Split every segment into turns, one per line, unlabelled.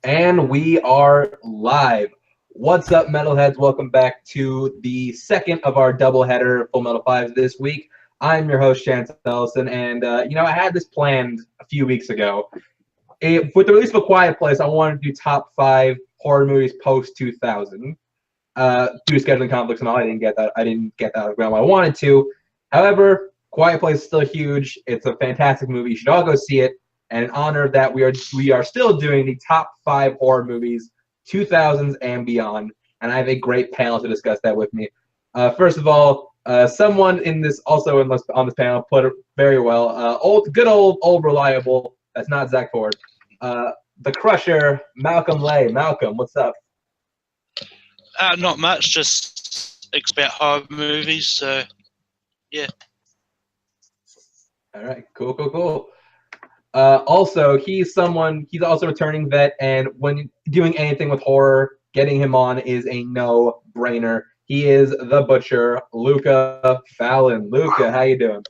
And we are live. What's up, Metalheads? Welcome back to the second of our doubleheader Full Metal 5s this week. I'm your host, Ellison, and I had this planned a few weeks ago. With the release of A Quiet Place, I wanted to do top 5 horror movies post 2000. Due to scheduling conflicts and all, I didn't get that around what I wanted to. However, Quiet Place is still huge. It's a fantastic movie. You should all go see it. And in honor of that, we are still doing the top 5 horror movies, 2000s and beyond. And I have a great panel to discuss that with me. First of all, someone on this panel put it very well. Good old reliable. That's not Zach Ford. The Crusher, Malcolm Lay. Malcolm, what's up?
Not much. Just expect horror movies. So, yeah.
All right. Cool. Also, he's also a returning vet, and when doing anything with horror, getting him on is a no-brainer. He is the Butcher, Luca Fallon. Luca, how you doing?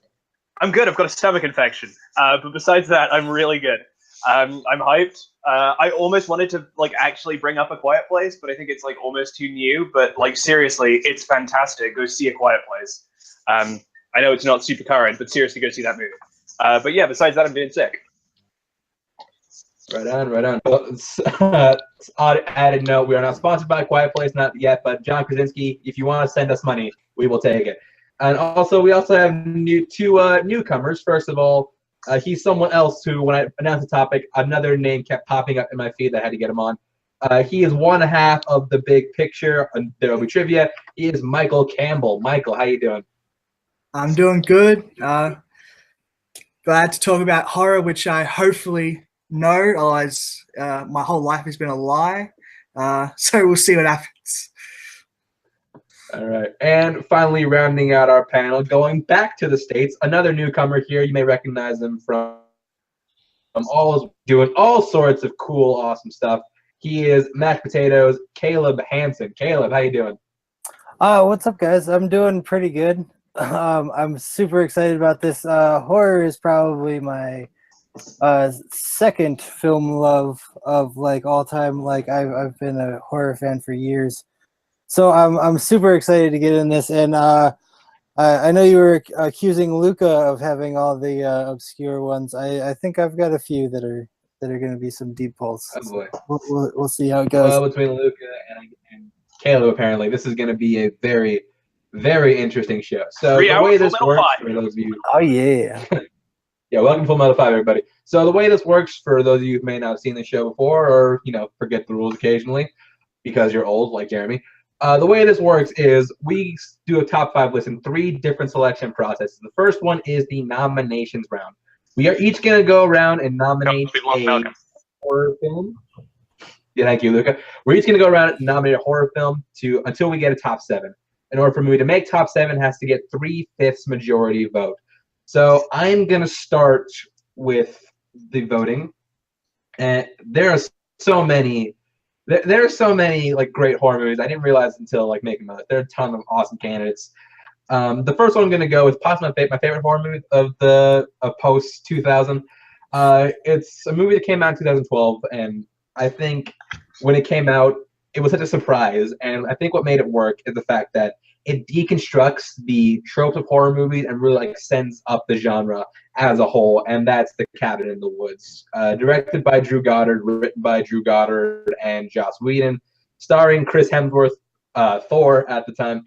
I'm good. I've got a stomach infection, but besides that, I'm really good. I'm hyped. I almost wanted to actually bring up A Quiet Place, but I think it's almost too new. But seriously, it's fantastic. Go see A Quiet Place. I know it's not super current, but seriously, go see that movie. But yeah, besides that, I'm doing sick.
Right on. Well, added note, we are not sponsored by A Quiet Place, not yet, but John Krasinski, if you want to send us money, we will take it. And also, we also have two newcomers. First of all, he's someone else who, when I announced the topic, another name kept popping up in my feed that I had to get him on. He is one half of the big picture. There will be trivia. He is Micheal Campbell. Micheal, how you doing?
I'm doing good. Glad to talk about horror, which I hopefully know, otherwise my whole life has been a lie. So we'll see what happens.
All right. And finally, rounding out our panel, going back to the States, another newcomer here. You may recognize him from doing all sorts of cool, awesome stuff. He is Mashed Potatoes, Caleb Hansen. Caleb, how you doing?
What's up, guys? I'm doing pretty good. I'm super excited about this. Horror is probably my second film love of all time. I've been a horror fan for years, so I'm super excited to get in this. And I know you were accusing Luca of having all the obscure ones. I think I've got a few that are going to be some deep pulls.
Oh boy.
We'll see how it goes.
Well, between Luca and Caleb, apparently this is going to be a very, very interesting show. So the way this works for those of you,
oh yeah.
Yeah, welcome to Full Metal 5, everybody. So the way this works for those of you who may not have seen the show before or, forget the rules occasionally because you're old like Jeremy, the way this works is we do a top 5 list in 3 different selection processes. The first one is the nominations round. We are each going to go around and nominate a horror film. Yeah, thank you, Luca. We're each going to go around and nominate a horror film until we get a top 7. In order for me to make top 7, it has to get 3/5 majority vote. So I'm going to start with the voting. And there are so many great horror movies. I didn't realize until making my list. There are a ton of awesome candidates. The first one I'm going to go with possibly my favorite horror movie of post 2000. It's a movie that came out in 2012, and I think when it came out, it was such a surprise. And I think what made it work is the fact that it deconstructs the tropes of horror movies and really sends up the genre as a whole, and that's The Cabin in the Woods. Directed by Drew Goddard, written by Drew Goddard and Joss Whedon, starring Chris Hemsworth, Thor at the time,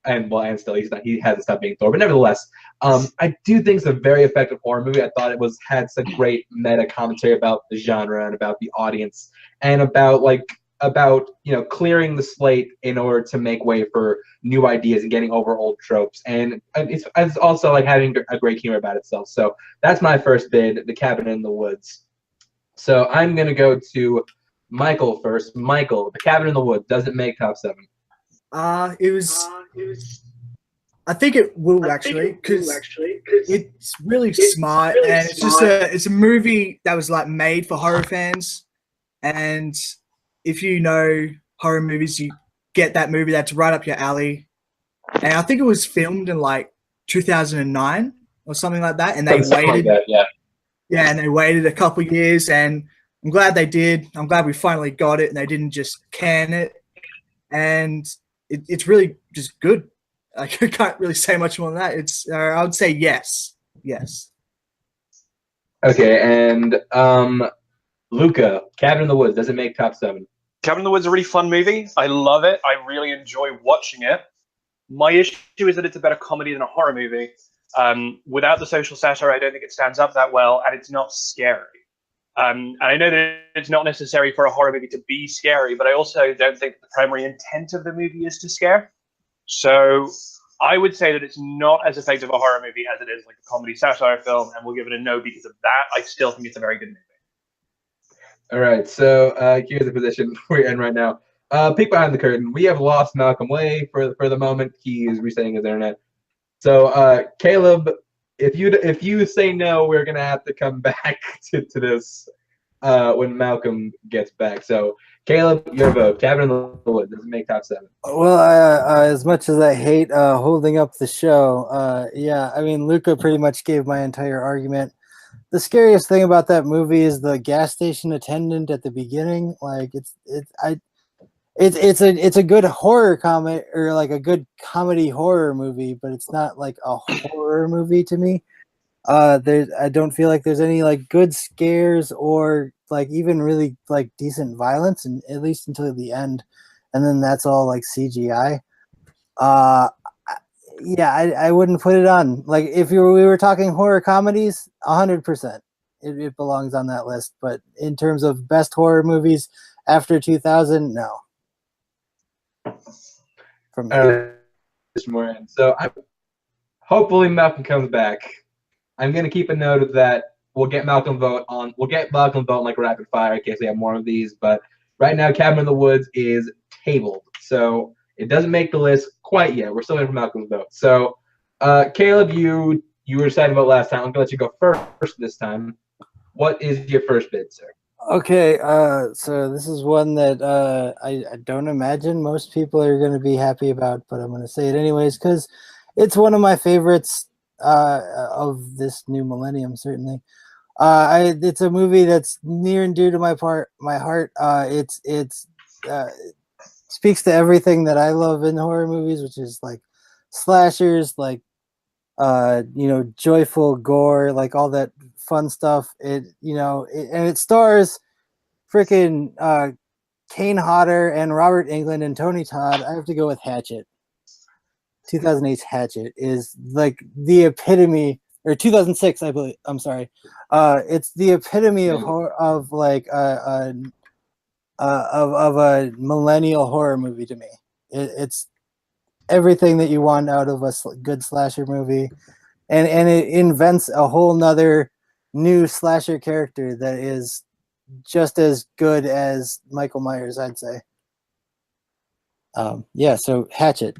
and still he hasn't stopped being Thor, but nevertheless, I do think it's a very effective horror movie. I thought it had such great meta commentary about the genre and about the audience and about clearing the slate in order to make way for new ideas and getting over old tropes. And it's also having a great humor about itself. So that's my first bid, The Cabin in the Woods. So I'm going to go to Micheal first. Micheal, The Cabin in the Woods, does it make top 7?
It was. I think it will actually, because it's really smart, and it's a movie that was made for horror fans, and if you know horror movies, you get that movie that's right up your alley. And I think it was filmed in 2009 or something like that, and they waited.
Yeah,
and they waited a couple of years, and I'm glad they did. I'm glad we finally got it and they didn't just can it. And it's really just good. I can't really say much more than that. It's I would say yes. Yes.
Okay, and Luca, Cabin in the Woods, does it make top 7?
Cabin in the Woods is a really fun movie. I love it. I really enjoy watching it. My issue is that it's a better comedy than a horror movie. Without the social satire, I don't think it stands up that well, and it's not scary. And I know that it's not necessary for a horror movie to be scary, but I also don't think the primary intent of the movie is to scare. So I would say that it's not as effective a horror movie as it is like a comedy satire film, and we'll give it a no because of that. I still think it's a very good movie.
All right, so here's the position we're in right now. Peek behind the curtain. We have lost Malcolm Way for the moment. He is resetting his internet. So Caleb, if you say no, we're gonna have to come back to this when Malcolm gets back. So Caleb, your vote. Cabin in the Woods doesn't make top 7.
Well, as much as I hate holding up the show, yeah, I mean, Luca pretty much gave my entire argument. The scariest thing about that movie is the gas station attendant at the beginning. Like it's a good horror comedy or like a good comedy horror movie, but it's not like a horror movie to me. I don't feel like there's any like good scares or like even really like decent violence, and at least until the end, and then that's all like CGI. Yeah, I wouldn't put it on. Like if we were talking horror comedies, 100%, it belongs on that list. But in terms of best horror movies after 2000, no. From
So hopefully Malcolm comes back. I'm gonna keep a note of that. We'll get Malcolm vote on like rapid fire in case we have more of these. But right now, Cabin in the Woods is tabled, so it doesn't make the list quite yet. We're still waiting for Malcolm's vote. So, Caleb, you were deciding about last time. I'm gonna let you go first this time. What is your first bid, sir?
Okay, so this is one that I don't imagine most people are going to be happy about, but I'm going to say it anyways because it's one of my favorites of this new millennium. Certainly, it's a movie that's near and dear to my heart. It's speaks to everything that I love in horror movies, which is like slashers, like joyful gore, like all that fun stuff. And it stars freaking Kane Hodder and Robert Englund and Tony Todd. I have to go with Hatchet. 2008's Hatchet is like the epitome, or 2006, I believe. I'm sorry. It's the epitome of horror, of like of a millennial horror movie to me. It's everything that you want out of a good slasher movie, and it invents a whole nother new slasher character that is just as good as Michael Myers, I'd say. Yeah, so Hatchet.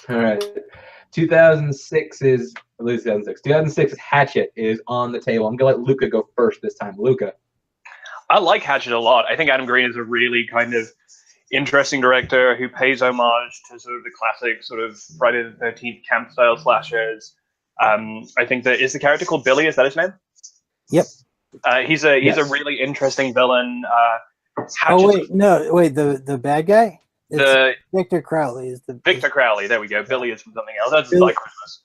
All right. 2006 is 2006 Hatchet is on the table. I'm gonna let Luca go first this time. Luca.
I like Hatchet a lot. I think Adam Green is a really kind of interesting director who pays homage to sort of the classic sort of Friday the 13th camp style slashers. I think that is the character called Billy. Is that his name?
Yep.
He's a really interesting villain.
The bad guy.
It's
Victor Crowley is the
Victor Crowley. There we go. Billy is from something else. That's like Christmas.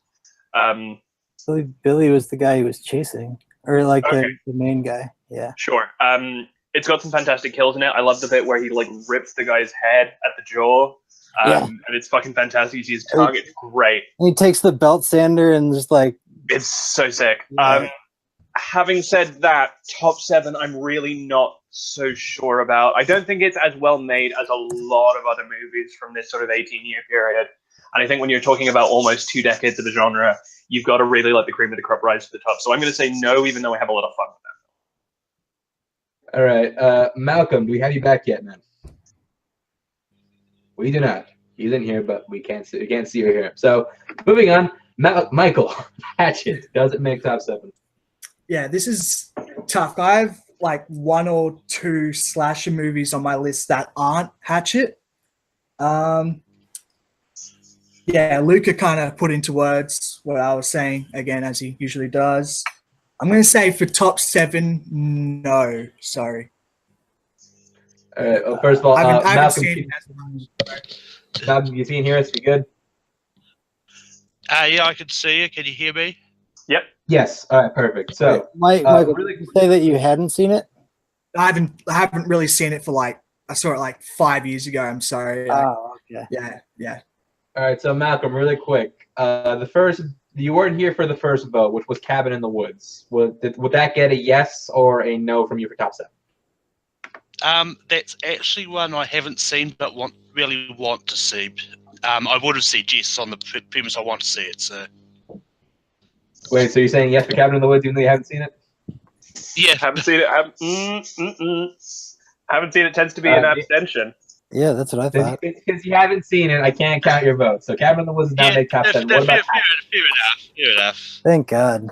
Billy was the guy he was chasing, or like the main guy. Yeah.
Sure. It's got some fantastic kills in it. I love the bit where he like rips the guy's head at the jaw. And it's fucking fantastic. You see his tongue. It's great.
And he takes the belt sander and just like.
It's so sick.
Yeah.
Having said that, top 7, I'm really not so sure about. I don't think it's as well made as a lot of other movies from this sort of 18-year period. And I think when you're talking about almost 2 decades of the genre, you've got to really let the cream of the crop rise to the top. So I'm going to say no, even though I have a lot of fun with that.
All right. Malcolm, do we have you back yet, man? We do not. He's in here, but we can't see or hear him. So moving on, Michael, Hatchet, does it make top 7?
Yeah, this is tough. I have like 1 or 2 slasher movies on my list that aren't Hatchet. Yeah, Luca kind of put into words what I was saying again, as he usually does. I'm going to say for top 7, no. Sorry.
All right. Well, first of all,
I haven't
Malcolm,
seen it as long.
Malcolm, you seen hear us? You good?
Yeah, I can see you. Can you hear me?
Yep.
Yes. All right. Perfect. So,
Michael,
really-
did you say that you hadn't seen it?
I haven't really seen it for like, I saw it like 5 years ago. I'm sorry.
Oh, okay.
Yeah.
all right. So, Malcolm, really quick. You weren't here for the first vote, which was Cabin in the Woods. Would that get a yes or a no from you for top 7?
That's actually one I haven't seen, but really want to see. I would have said yes on the premise I want to see it. So
Wait. So you're saying yes for Cabin in the Woods, even though you haven't seen it?
yeah,
Haven't seen it. Haven't seen it tends to be an abstention.
Yeah, that's what I thought.
Because you haven't seen it, I can't count your vote. So Cabin in the Woods is now make top 7. What about
fair enough.
Thank God.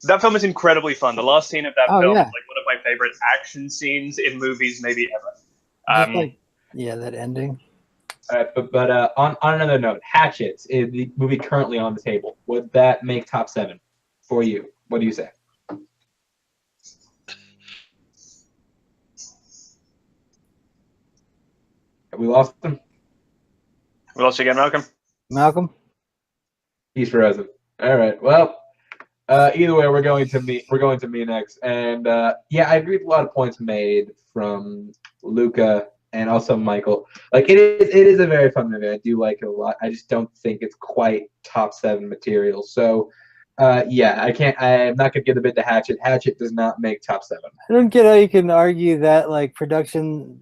That film is incredibly fun. The last scene of that film
yeah.
is like one of my favorite action scenes in movies, maybe ever.
Just that ending.
But on another note, Hatchet is the movie currently on the table. Would that make top 7 for you? What do you say? Have we lost him?
We lost you again, Malcolm.
Malcolm?
He's frozen. All right. Well, either way, we're going to me next. And yeah, I agree with a lot of points made from Luca and also Micheal. Like it is a very fun movie. I do like it a lot. I just don't think it's quite top 7 material. So yeah, I'm not gonna give the bid to Hatchet. Hatchet does not make top 7.
I don't get how you can argue that like production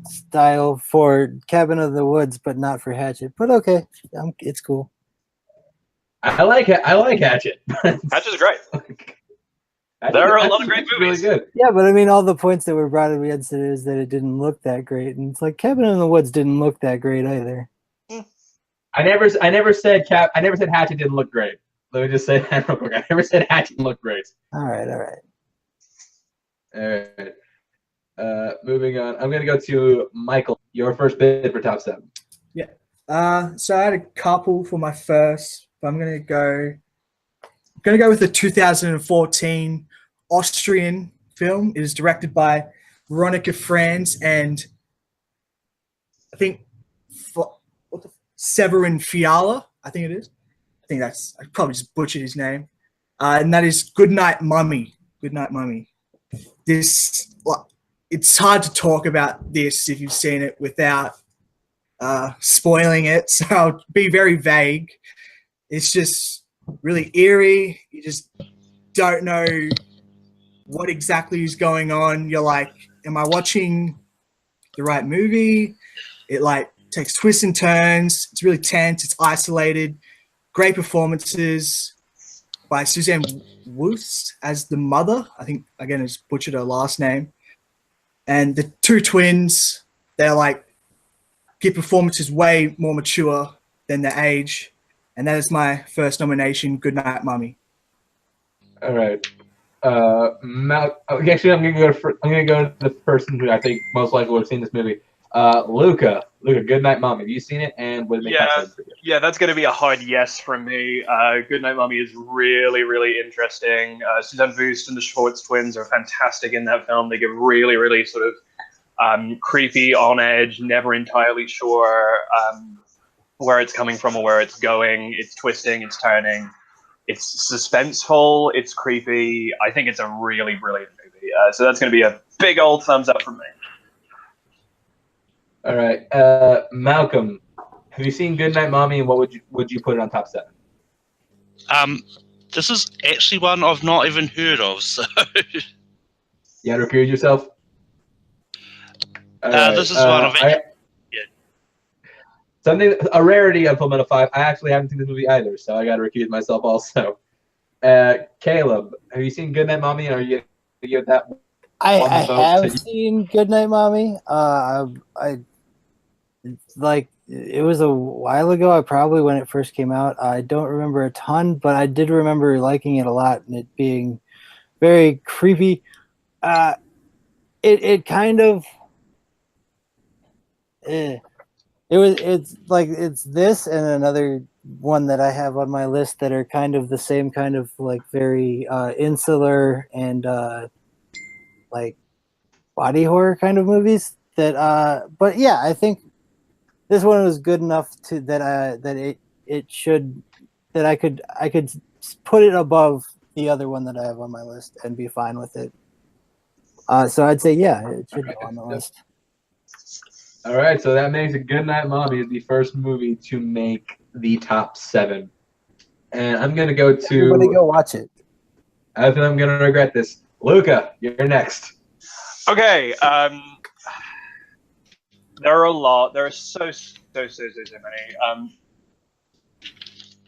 style for Cabin of the Woods, but not for Hatchet. But okay, it's cool.
I like Hatchet.
Hatchet's great. There are a lot of great movies.
Really good.
Yeah, but I mean, all the points that were brought up against it is that it didn't look that great, and it's like Cabin in the Woods didn't look that great either.
I never said Hatchet didn't look great. Let me just say that real quick. I never said Hatchet didn't look great.
All right.
All right. Moving on. I'm gonna go to Micheal. Your first bid for top 7.
Yeah. So I had a couple for my first, but I'm gonna go with the 2014 Austrian film. It is directed by Veronica Franz and I think Severin Fiala. I think it is. I probably just butchered his name. And that is Goodnight Mummy. Goodnight Mummy. It's hard to talk about this if you've seen it without spoiling it, so I'll be very vague. It's just really eerie. You just don't know what exactly is going on. You're like, am I watching the right movie? It takes twists and turns. It's really tense. It's isolated. Great performances by Suzanne Woost as the mother. I think, again, it's butchered her last name. And the two twins, they're give performances way more mature than their age. And that is my first nomination, Goodnight Mummy.
All right. Actually, I'm gonna go to the person who I think most likely would have seen this movie. Luca, Goodnight Mummy. Have you seen it? And would it make sense for you?
Yeah, that's going to be a hard yes from me. Goodnight Mummy is really, really interesting. Suzanne Woost and the Schwartz twins are fantastic in that film. They give really, really sort of creepy, on edge, never entirely sure where it's coming from or where it's going. It's twisting, it's turning, it's suspenseful, it's creepy. I think it's a really brilliant movie. So that's going to be a big old thumbs up from me.
All right, Malcolm, have you seen Goodnight Mommy, and what would you put it on top 7?
This is actually one I've not even heard of. So
You had to recuse yourself.
this is one of it.
A rarity of Full Metal 5. I actually haven't seen this movie either, so I got to recuse myself also. Caleb, have you seen Goodnight Mommy? Or are you gonna give that?
I have seen Goodnight Mommy. It was a while ago. I probably when it first came out. I don't remember a ton, but I did remember liking it a lot and it being very creepy. It kind of it's this and another one that I have on my list that are kind of the same kind of like very insular and like body horror kind of movies. That but yeah, I think this one was good enough to that it should that I could put it above the other one that I have on my list and be fine with it. So I'd say yeah, it should go on the list.
All right, so that makes it Goodnight Mommy the first movie to make the top 7. And I'm gonna go to.
Everybody go watch it.
I think I'm gonna regret this. Luca, you're next.
Okay. There are a lot. There are so many.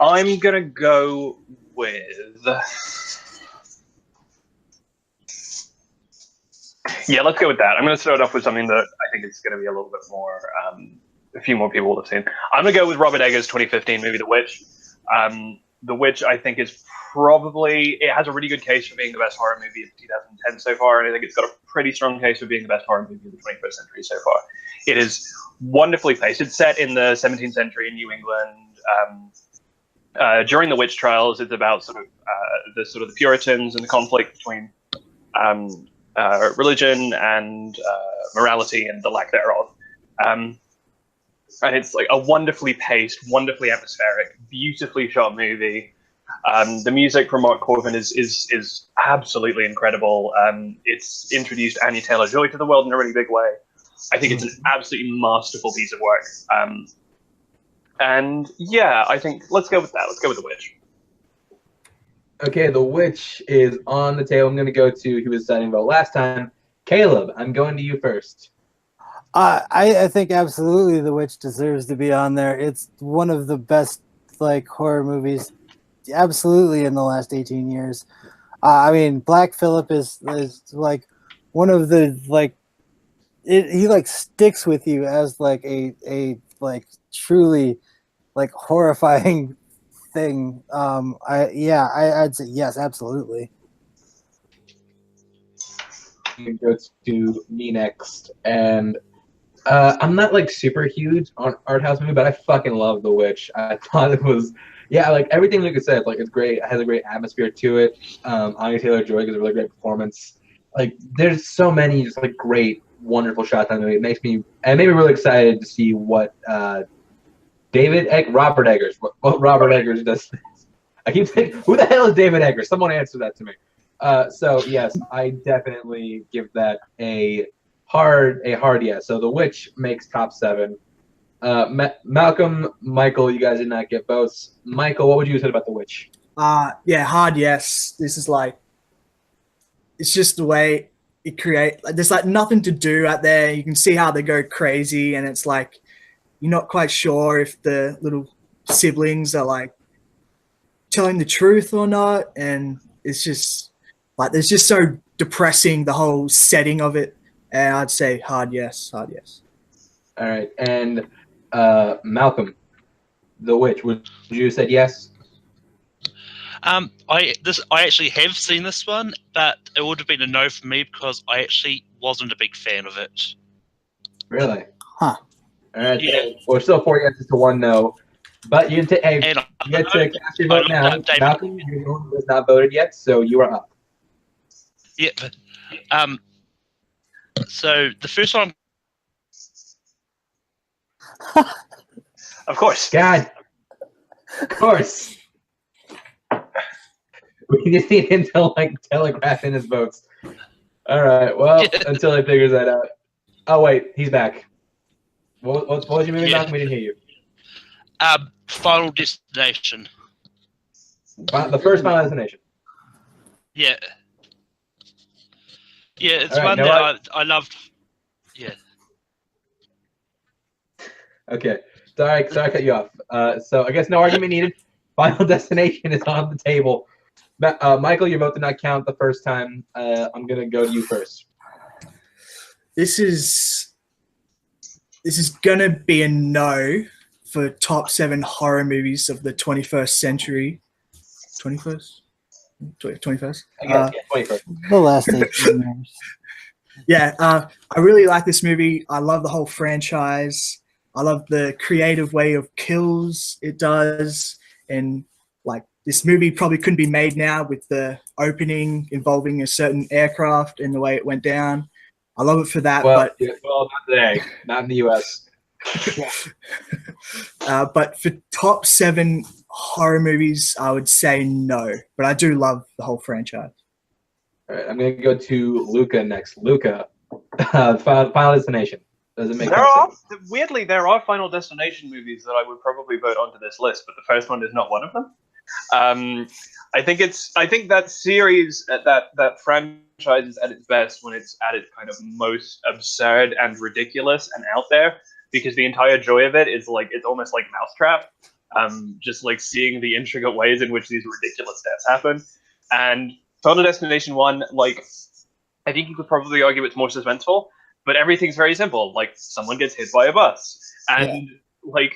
I'm gonna go with. Yeah, let's go with that. I'm going to start off with something that I think is going to be a little bit more, a few more people will have seen. I'm going to go with Robert Eggers' 2015 movie, The Witch. The Witch, I think, is probably, it has a really good case for being the best horror movie of 2010 so far, and I think it's got a pretty strong case for being the best horror movie of the 21st century so far. It is wonderfully placed. It's set in the 17th century in New England. During the witch trials, it's about the Puritans and the conflict between religion and morality and the lack thereof. And it's like a wonderfully paced, wonderfully atmospheric, beautifully shot movie. The music from Mark Corvin is absolutely incredible. It's introduced Anya Taylor-Joy to the world in a really big way. I think it's an absolutely masterful piece of work. And yeah, I think let's go with that. Let's go with The Witch.
Okay, The Witch is on the table. I'm going to go to who was deciding about last time. Caleb, I'm going to you first.
I think absolutely The Witch deserves to be on there. It's one of the best like horror movies absolutely in the last 18 years. I mean, Black Phillip is like one of the like he like sticks with you as like a like truly like horrifying thing. I'd say yes, absolutely.
I'm going to go to me next, and I'm not like super huge on art house movie, but I fucking love The Witch. I thought it was, yeah, like everything Luca said, like it's great. It has a great atmosphere to it. Anya Taylor-Joy gives a really great performance. Like there's so many just like great, wonderful shots on the movie. It made me really excited to see what Robert Eggers. What Robert Eggers does. I keep thinking, who the hell is David Eggers? Someone answer that to me. So yes, I definitely give that a hard yes. So The Witch makes top 7. Malcolm, Michael, you guys did not get votes. Michael, what would you say about The Witch?
Yeah, hard yes. This is like, it's just the way it creates. Like, there's like nothing to do out there. You can see how they go crazy, and it's like you're not quite sure if the little siblings are like telling the truth or not, and it's just like it's just so depressing, the whole setting of it. And I'd say hard yes.
All right, and Malcolm, The Witch, would you have said yes?
I actually have seen this one, but it would have been a no for me because I actually wasn't a big fan of it.
Really?
Huh.
All right.
Yeah.
Well, still 4 yeses to 1 no. But you get to cast your vote now. Malcolm, your vote was not voted yet, so you are up.
Yep. So the first one.
Of course.
God. Of course. We just need him to like telegraph in his votes. All right. Well, until he figures that out. Oh wait, he's back. What was your movie, Malcolm? We didn't hear you.
Final Destination.
The first Final Destination.
Yeah. Yeah, it's
All right,
one that I loved. Yeah.
Okay. Sorry I cut you off. So I guess no argument needed. Final Destination is on the table. Michael, your vote did not count the first time. I'm gonna go to you first.
This is gonna be a no for top 7 horror movies of the 21st century. 21st? 21st?
Yeah, 21st.
The last 18 years.
Yeah, I really like this movie. I love the whole franchise. I love the creative way of kills it does, and like this movie probably couldn't be made now with the opening involving a certain aircraft and the way it went down. I love it for that,
Well,
but
well, not today, not in the U.S.
but for top 7 horror movies, I would say no. But I do love the whole franchise.
All right, I'm gonna go to Luca next. Luca, Final Destination. Does it make sense?
Weirdly, there are Final Destination movies that I would probably vote onto this list, but the first one is not one of them. I think that series, that franchise is at its best when it's at its kind of most absurd and ridiculous and out there, because the entire joy of it is like it's almost like Mousetrap, just like seeing the intricate ways in which these ridiculous deaths happen. And Final Destination 1, like, I think you could probably argue it's more suspenseful, but everything's very simple. Like, someone gets hit by a bus. And, like,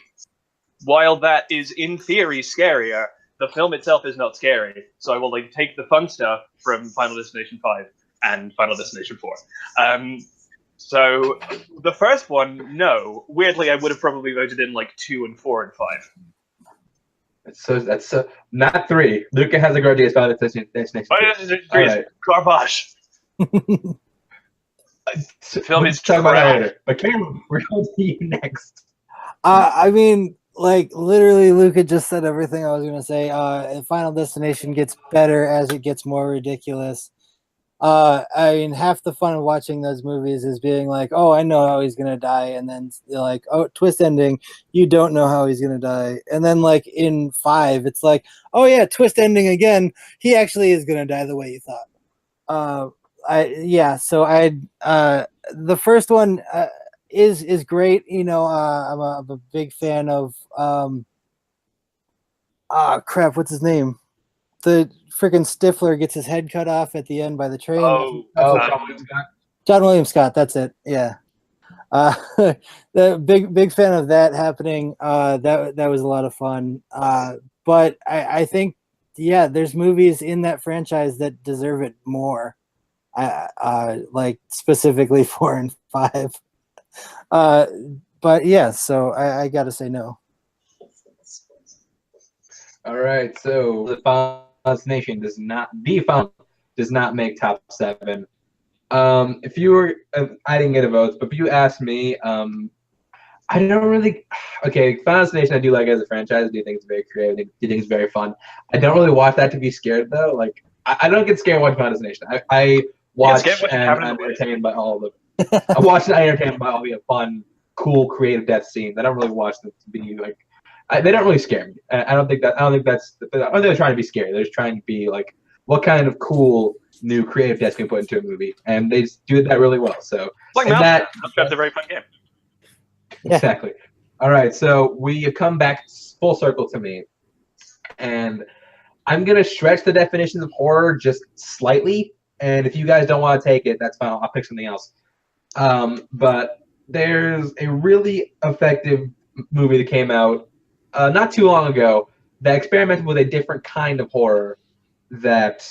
while that is in theory scarier, the film itself is not scary. So I will, like, take the fun stuff from Final Destination 5 and Final Destination 4. So the first one, no. Weirdly, I would have probably voted in, like, 2 and 4 and 5.
That's not 3. Luca has a great idea about this next.
All right. Garbage. The film is
talk about that later.
trash.
But Campbell, we're going to see you next.
I mean, like literally, Luca just said everything I was gonna say. Final Destination gets better as it gets more ridiculous. I mean, half the fun of watching those movies is being like, "Oh, I know how he's gonna die," and then you're like, "Oh, twist ending, you don't know how he's gonna die," and then like in 5, it's like, "Oh yeah, twist ending again, he actually is gonna die the way you thought." So the first one is great. You know, I'm a big fan of crap, what's his name? The freaking Stifler gets his head cut off at the end by the train. John William Scott, that's it. Yeah. The big fan of that happening. That was a lot of fun. But I think there's movies in that franchise that deserve it more. Like specifically 4 and 5. But yeah, so I gotta say no.
All right, so the Final Destination does not make top 7. If you were, I didn't get a vote, but if you asked me, I don't really. Okay, Final Destination I do like as a franchise. I do think it's very creative. I do think it's very fun. I don't really watch that to be scared though. Like I don't get scared watching Final Destination. I watch and I'm entertained by all of them. I watch and I'm entertained by all the fun, cool, creative death scenes. I don't really watch them to be like. They don't really scare me. I don't think they're trying to be scary. They're just trying to be like, what kind of cool new creative deaths can we put into a movie, and they just do that really well. So
Like that's a very fun game.
Exactly. All right, so we have come back full circle to me, and I'm gonna stretch the definitions of horror just slightly. And if you guys don't want to take it, that's fine. I'll pick something else. But there's a really effective movie that came out not too long ago that experimented with a different kind of horror that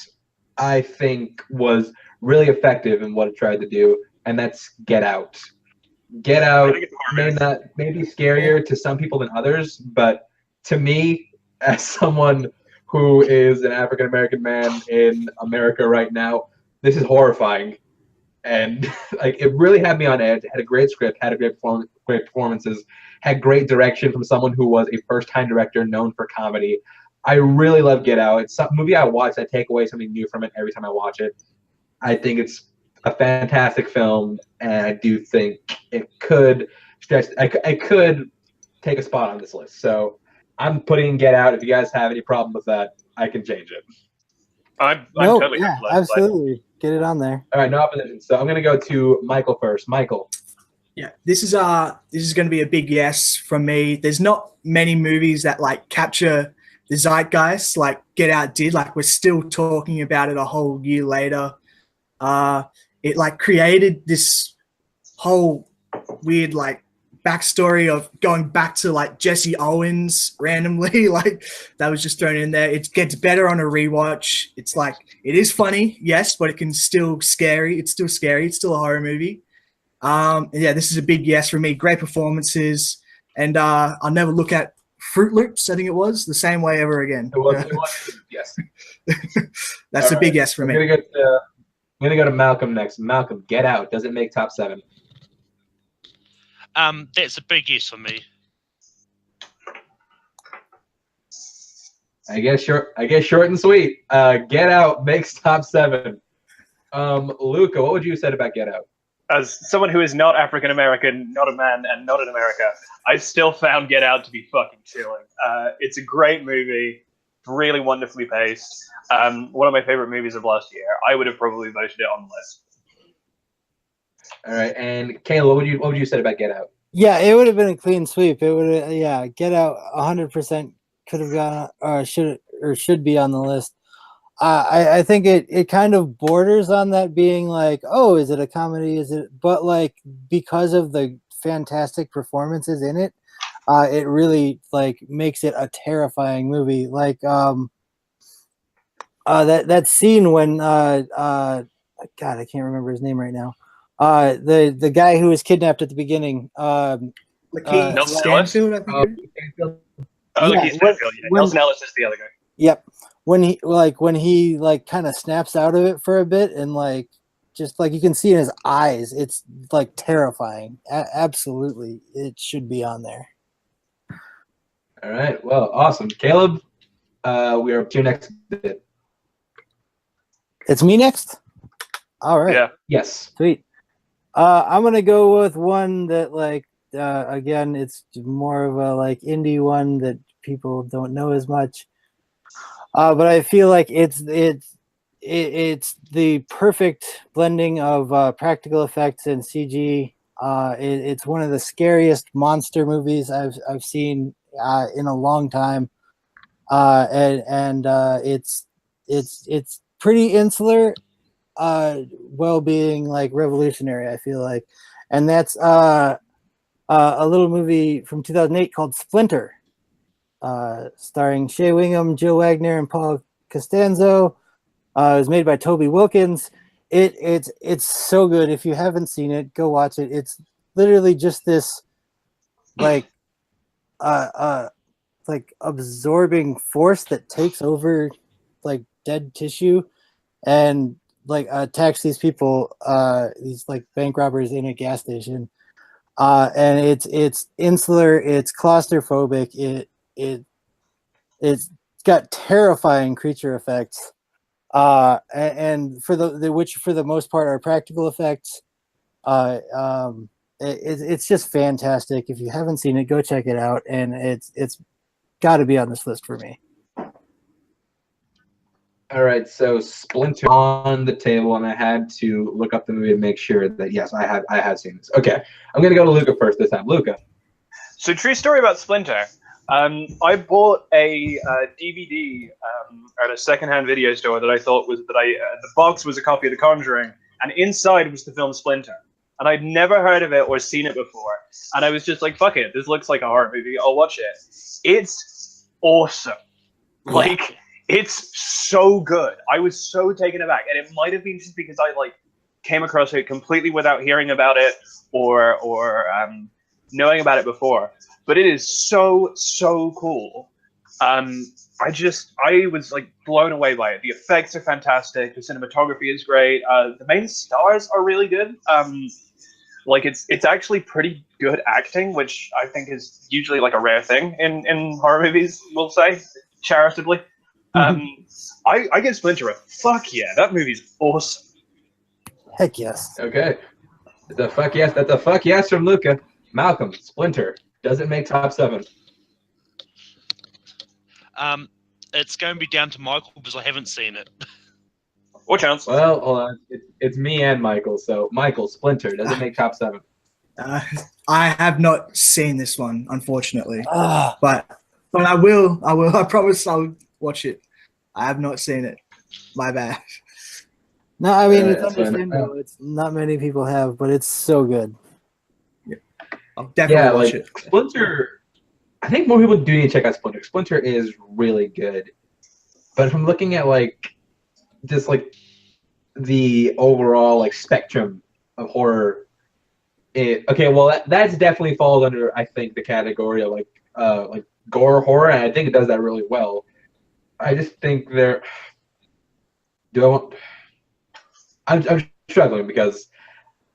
I think was really effective in what it tried to do, and that's Get Out. Get Out may be scarier to some people than others, but to me, as someone who is an African American man in America right now, this is horrifying. And like it really had me on edge. It had a great script, had a great performances, had great direction from someone who was a first-time director known for comedy. I really love Get Out. It's a movie I watch. I take away something new from it every time I watch it. I think it's a fantastic film, and I do think it could stretch. I could take a spot on this list. So I'm putting Get Out. If you guys have any problem with that, I can change it.
I'm totally
absolutely. Get it on there.
All right, no opposition. So I'm going to go to Michael first. Michael.
Yeah, this is going to be a big yes from me. There's not many movies that like capture the zeitgeist like Get Out did. Like we're still talking about it a whole year later. It like created this whole weird like backstory of going back to like Jesse Owens randomly. Like that was just thrown in there. It gets better on a rewatch. It's like it is funny, yes, but it can still scary. It's still scary. It's still a horror movie. Yeah, this is a big yes for me. Great performances. and I'll never look at Fruit Loops. I think it was the same way ever again.
It was yes.
That's a big yes for me.
I'm gonna go to Malcolm next. Malcolm, Get Out. Does it make top 7?
That's a big yes for me.
I guess short and sweet. Get Out makes top 7. Luca, what would you have said about Get Out?
As someone who is not African American, not a man, and not in America, I still found Get Out to be fucking chilling. It's a great movie, really wonderfully paced. One of my favorite movies of last year. I would have probably voted it on the list.
All right, and Kayla, what would you say about Get Out?
Yeah, it would have been a clean sweep. It would, yeah, Get Out 100% could have gone or should be on the list. I think it kind of borders on that being like, oh, is it a comedy? Is it? But like because of the fantastic performances in it, it really like makes it a terrifying movie. Like that scene when God, I can't remember his name right now. The guy who was kidnapped at the beginning.
Nelson
Stanfield, I think.
Lakeith Stanfield. Yeah. Nelson Ellis is the other guy.
Yep. When he kind of snaps out of it for a bit and like just like you can see in his eyes, it's like terrifying. Absolutely, it should be on there.
All right, well, awesome, Caleb. We are up to your next bit.
It's me next. All right.
Yeah.
Yes.
Sweet. I'm gonna go with one that like again, it's more of a like indie one that people don't know as much. But I feel like it's the perfect blending of practical effects and CG. It's one of the scariest monster movies I've seen in a long time, and it's pretty insular, while being like revolutionary. I feel like, and that's a little movie from 2008 called Splinter. Starring Shea Wingham, Jill Wagner, and Paul Costanzo. It was made by Toby Wilkins. It's so good. If you haven't seen it, go watch it. It's literally just this like absorbing force that takes over like dead tissue and like attacks these people, these like bank robbers in a gas station. And it's insular, it's claustrophobic, it's got terrifying creature effects, and for the which for the most part are practical effects. It's just fantastic. If you haven't seen it, go check it out, and it's got to be on this list for me.
All right, so Splinter on the table, and I had to look up the movie to make sure that yes, I had seen this. Okay, I'm gonna go to Luca first this time. Luca.
So true story about Splinter. I bought a DVD at a secondhand video store that I thought was the box was a copy of The Conjuring, and inside was the film Splinter. And I'd never heard of it or seen it before, and I was just like, "Fuck it, this looks like a horror movie. I'll watch it." It's awesome. Like it's so good. I was so taken aback, and it might have been just because I like came across it completely without hearing about it or knowing about it before. But it is so cool. I was like blown away by it. The effects are fantastic. The cinematography is great. The main stars are really good. Like it's actually pretty good acting, which I think is usually like a rare thing in horror movies. We'll say charitably. I give Splinter a fuck yeah. That movie's awesome.
Heck yes.
Okay, the fuck yes. That's a fuck yes from Luca. Malcolm, Splinter. Does it make top 7?
It's going to be down to Michael because I haven't seen it.
What chance?
Well, hold on. It's me and Michael. So, Michael, Splinter. Does it make top 7?
I have not seen this one, unfortunately. But I will. I promise I'll watch it. I have not seen it. My bad.
No, I mean, it's
that's fine.
understandable. It's not many people have, but it's so good.
I'll definitely watch it.
Splinter, I think more people do need to check out Splinter. Splinter is really good. But from looking at like just like the overall like spectrum of horror, Okay, well that's definitely falls under, I think, the category of like gore horror, and I think it does that really well. I just think I'm struggling because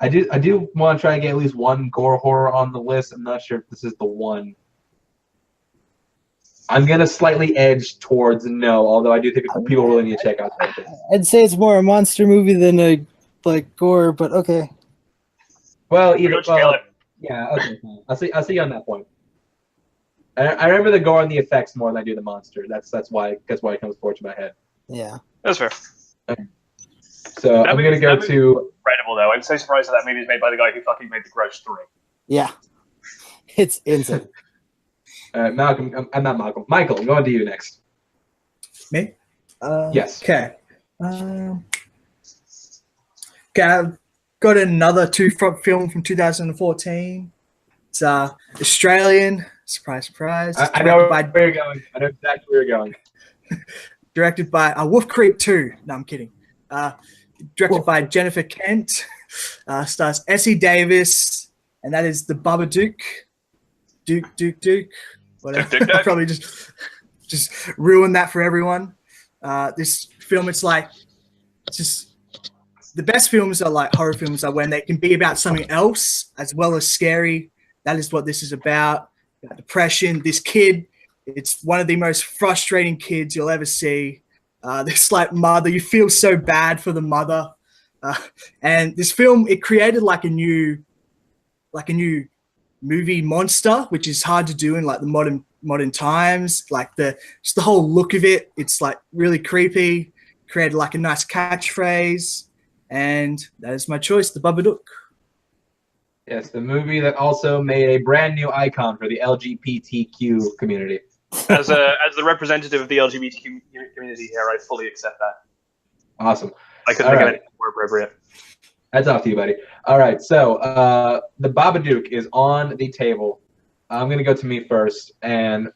I do want to try and get at least one gore horror on the list. I'm not sure if this is the one. I'm gonna slightly edge towards no, although I do think people really need to check out that.
I'd say it's more a monster movie than a like gore, but okay.
Well,
Caleb.
yeah, okay. I'll see you on that point. I remember the gore and the effects more than I do the monster. That's why it comes forward to my head.
Yeah.
That's fair.
So I'm gonna go to
Incredible though. I'm so surprised that movie is made by the guy who fucking made The Grudge 3.
Yeah. It's insane.
Malcolm. I'm not Malcolm. Michael, I'm going to you next.
Me?
Yes.
Okay. Okay, I've got another film from 2014. It's Australian. Surprise, surprise.
I know where you're going. I know exactly where you're going.
Directed by Wolf Creek 2. No, I'm kidding. Directed by Jennifer Kent. Stars Essie Davis, and that is the Babadook. Duke. Whatever.
Duke.
I probably just ruined that for everyone. This film, it's just the best films are like horror films are when they can be about something else as well as scary. That is what this is about. Depression. This kid, it's one of the most frustrating kids you'll ever see. This like mother, you feel so bad for the mother. And this film, it created like a new movie monster, which is hard to do in like the modern times. Like just the whole look of it, it's like really creepy. Created like a nice catchphrase, and that is my choice, the Babadook.
Yes, the movie that also made a brand new icon for the LGBTQ community.
As the representative of the LGBTQ community here, I fully accept that.
Awesome.
I couldn't think of anything more appropriate.
That's off to you, buddy. All right, so the Babadook is on the table. I'm going to go to me first, and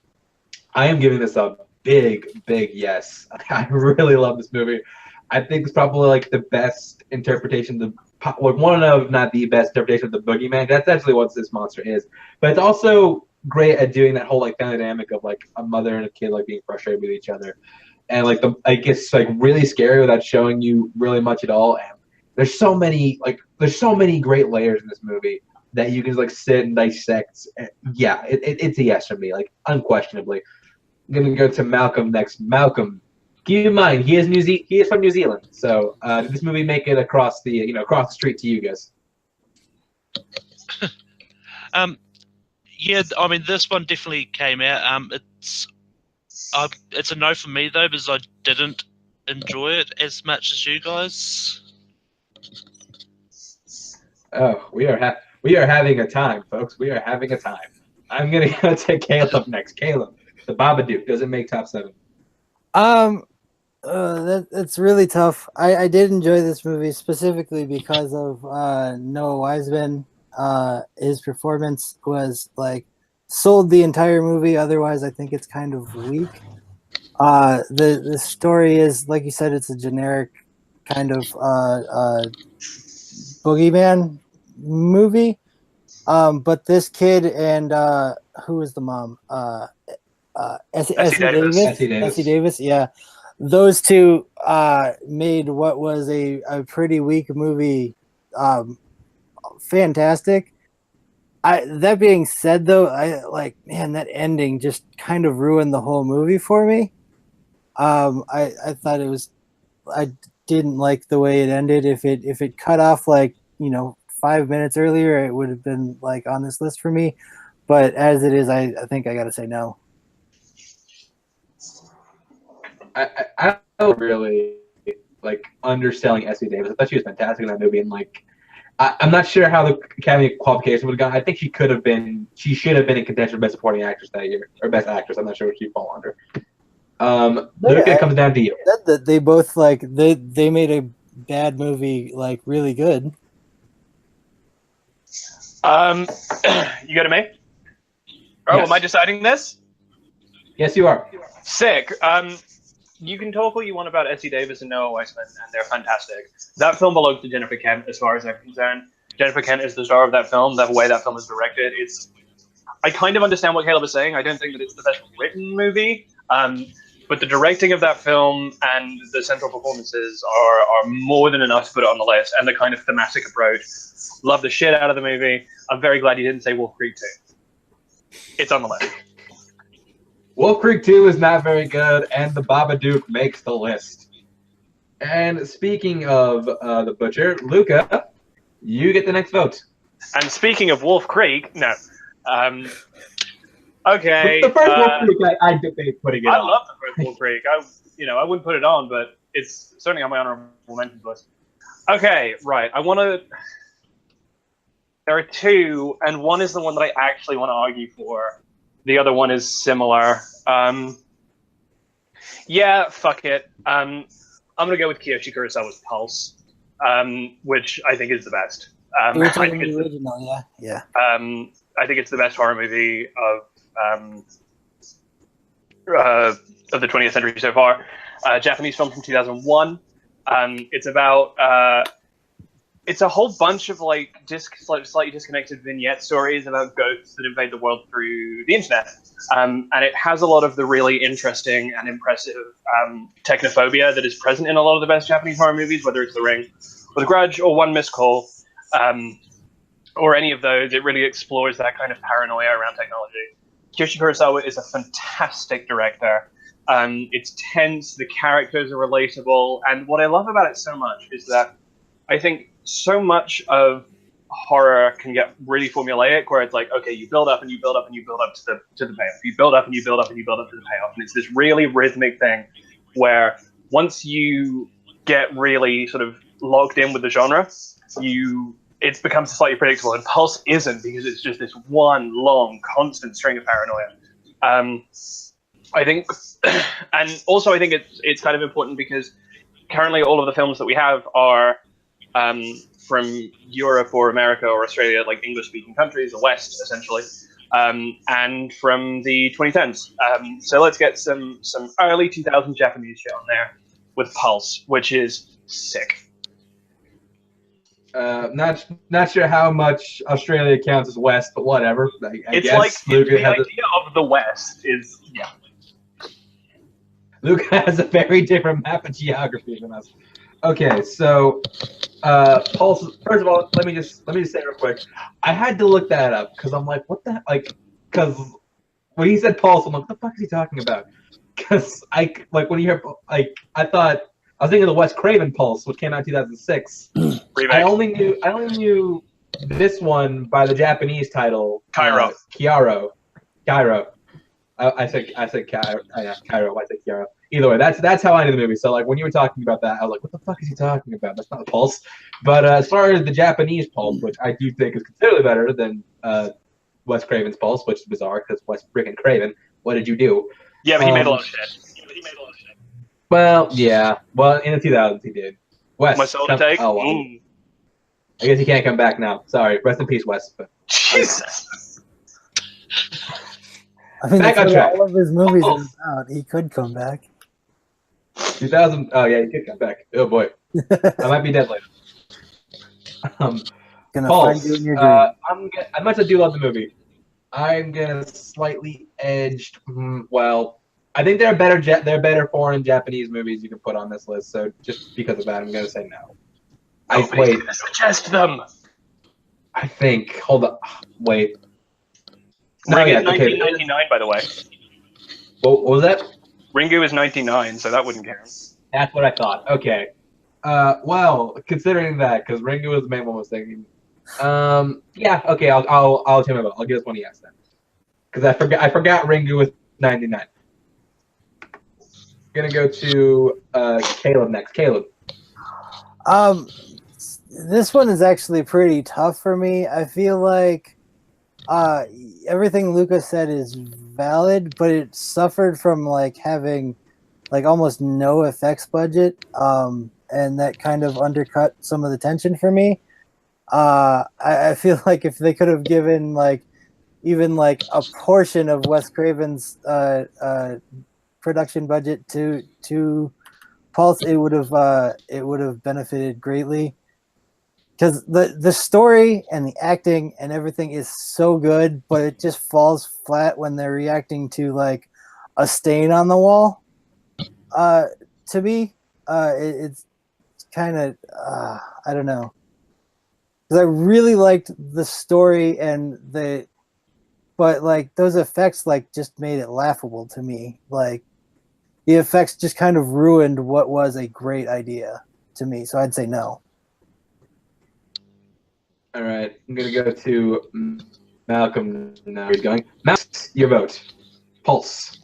I am giving this a big yes. I really love this movie. I think it's probably like the best interpretation of one of, not the best interpretation of the boogeyman. That's actually what this monster is. But it's also great at doing that whole like family dynamic of like a mother and a kid like being frustrated with each other. And like it's like really scary without showing you really much at all. And there's so many great layers in this movie that you can like sit and dissect. Yeah, it's a yes from me, like unquestionably. I'm gonna go to Malcolm next. Malcolm, keep in mind he is from New Zealand. So did this movie make it across the street to you guys?
Yeah, I mean this one definitely came out. It's a no for me though, because I didn't enjoy it as much as you guys.
Oh, we are having a time, folks. We are having a time. I'm gonna go to Caleb next. Caleb, the Babadook, does it make top 7?
That's really tough. I did enjoy this movie specifically because of Noah Wiseman. His performance was like sold the entire movie. Otherwise, I think it's kind of weak. The story is, like you said, it's a generic kind of boogeyman movie. But this kid and who is the mom? Essie Davis. Yeah, those two made what was a pretty weak movie fantastic. That being said, though, that ending just kind of ruined the whole movie for me. I thought I didn't like the way it ended. If it cut off 5 minutes earlier, it would have been like on this list for me. But as it is, I think I got to say no.
I don't really like underselling Essie Davis. I thought she was fantastic in that movie, and I'm not sure how the Academy qualification would have gone. I think she should have been in contention for Best Supporting Actress that year, or Best Actress. I'm not sure what she'd fall under. Luca, it comes down to you.
That they both they made a bad movie like really good.
You go to me? Oh,
Yes.
am I deciding this?
Yes, you are.
Sick. You can talk what you want about Essie Davis and Noah Wiseman, and they're fantastic. That film belongs to Jennifer Kent, as far as I'm concerned. Jennifer Kent is the star of that film. The way that film is directed, I kind of understand what Caleb is saying. I don't think that it's the best written movie, but the directing of that film and the central performances are more than enough to put it on the list. And the kind of thematic approach, love the shit out of the movie. I'm very glad you didn't say Wolf Creek 2. It's on the list.
Wolf Creek 2 is not very good, and The Babadook makes the list. And speaking of the Butcher, Luca, you get the next vote.
And speaking of Wolf Creek, no. Okay.
The first Wolf Creek, I debate putting it on.
I love the first Wolf Creek. I wouldn't put it on, but it's certainly on my honorable mentions list. Okay, right. There are two, and one is the one that I actually want to argue for. The other one is similar. Yeah, fuck it. I'm gonna go with Kiyoshi Kurosawa's Pulse, which I think is the best. I think it's
the original, yeah.
I think it's the best horror movie of the 20th century so far. Japanese film from 2001. It's about it's a whole bunch of like slightly disconnected vignette stories about ghosts that invade the world through the internet, and it has a lot of the really interesting and impressive technophobia that is present in a lot of the best Japanese horror movies, whether it's The Ring, or The Grudge, or One Missed Call. Or any of those. It really explores that kind of paranoia around technology. Kiyoshi Kurosawa is a fantastic director. It's tense, the characters are relatable, and what I love about it so much is that I think so much of horror can get really formulaic, where it's like, okay, you build up and you build up and you build up to the payoff. You build up and you build up and you build up to the payoff. And it's this really rhythmic thing where once you get really sort of logged in with the genre, it becomes slightly predictable, and Pulse isn't, because it's just this one long, constant string of paranoia. I think, and also I think it's kind of important because currently all of the films that we have are from Europe or America or Australia, like English-speaking countries, the West, essentially, and from the 2010s. So let's get some early 2000 Japanese shit on there with Pulse, which is sick.
Not sure how much Australia counts as West, but whatever. I guess
like
Luca
the idea of the West is
Luca has a very different map of geography than us. Okay, so Pulse. First of all, let me just say real quick. I had to look that up because I'm like, what the because when he said Pulse, I'm like, what the fuck is he talking about? Because when you hear I was thinking of the Wes Craven Pulse, which came out in 2006. I only knew this one by the Japanese title,
Cairo.
Cairo. I said Cairo. Cairo. I said Cairo. Either way, that's how I knew the movie. So when you were talking about that, I was like, what the fuck is he talking about? That's not a Pulse. But as far as the Japanese Pulse, which I do think is considerably better than Wes Craven's Pulse, which is bizarre because Wes freaking Craven. What did you do?
Yeah, but he made a lot of shit.
Well, yeah. Well, in the 2000s, he did. Wes.
My soul to take?
Oh, well. I guess he can't come back now. Sorry. Rest in peace, Wes. But
Jesus.
I mean,
back on track.
All of his movies are out. He could come back.
2000. Oh, yeah, he could come back. Oh, boy. I might be dead later.
Gonna
Pulse.
find you in your dream.
As much as I do love the movie, I'm going to slightly edged. Well, I think there are better foreign Japanese movies you can put on this list. So just because of that, I'm going to say no.
Nobody's going to suggest them.
I think. Hold on. Wait.
Ringu is 1999, by the way.
What was that?
Ringu is 99, so that wouldn't count.
That's what I thought. Okay. Well, considering that, because Ringu was the main one I was thinking. Yeah. Okay. I'll tell you about. I'll give this one a yes then. Because I forgot Ringu was 99. Gonna go to Caleb next. Caleb.
This one is actually pretty tough for me. I feel like everything Lucas said is valid, but it suffered from having almost no effects budget, and that kind of undercut some of the tension for me. I feel like if they could have given even a portion of Wes Craven's production budget to Pulse, it would have benefited greatly. because the story and the acting and everything is so good, but it just falls flat when they're reacting to like a stain on the wall. To me, it's kind of I don't know, because I really liked the story and but like those effects like just made it laughable to me. Like the effects just kind of ruined what was a great idea to me. So I'd say no.
All right, I'm gonna go to Malcolm now. He's going. Malcolm, your vote. Pulse.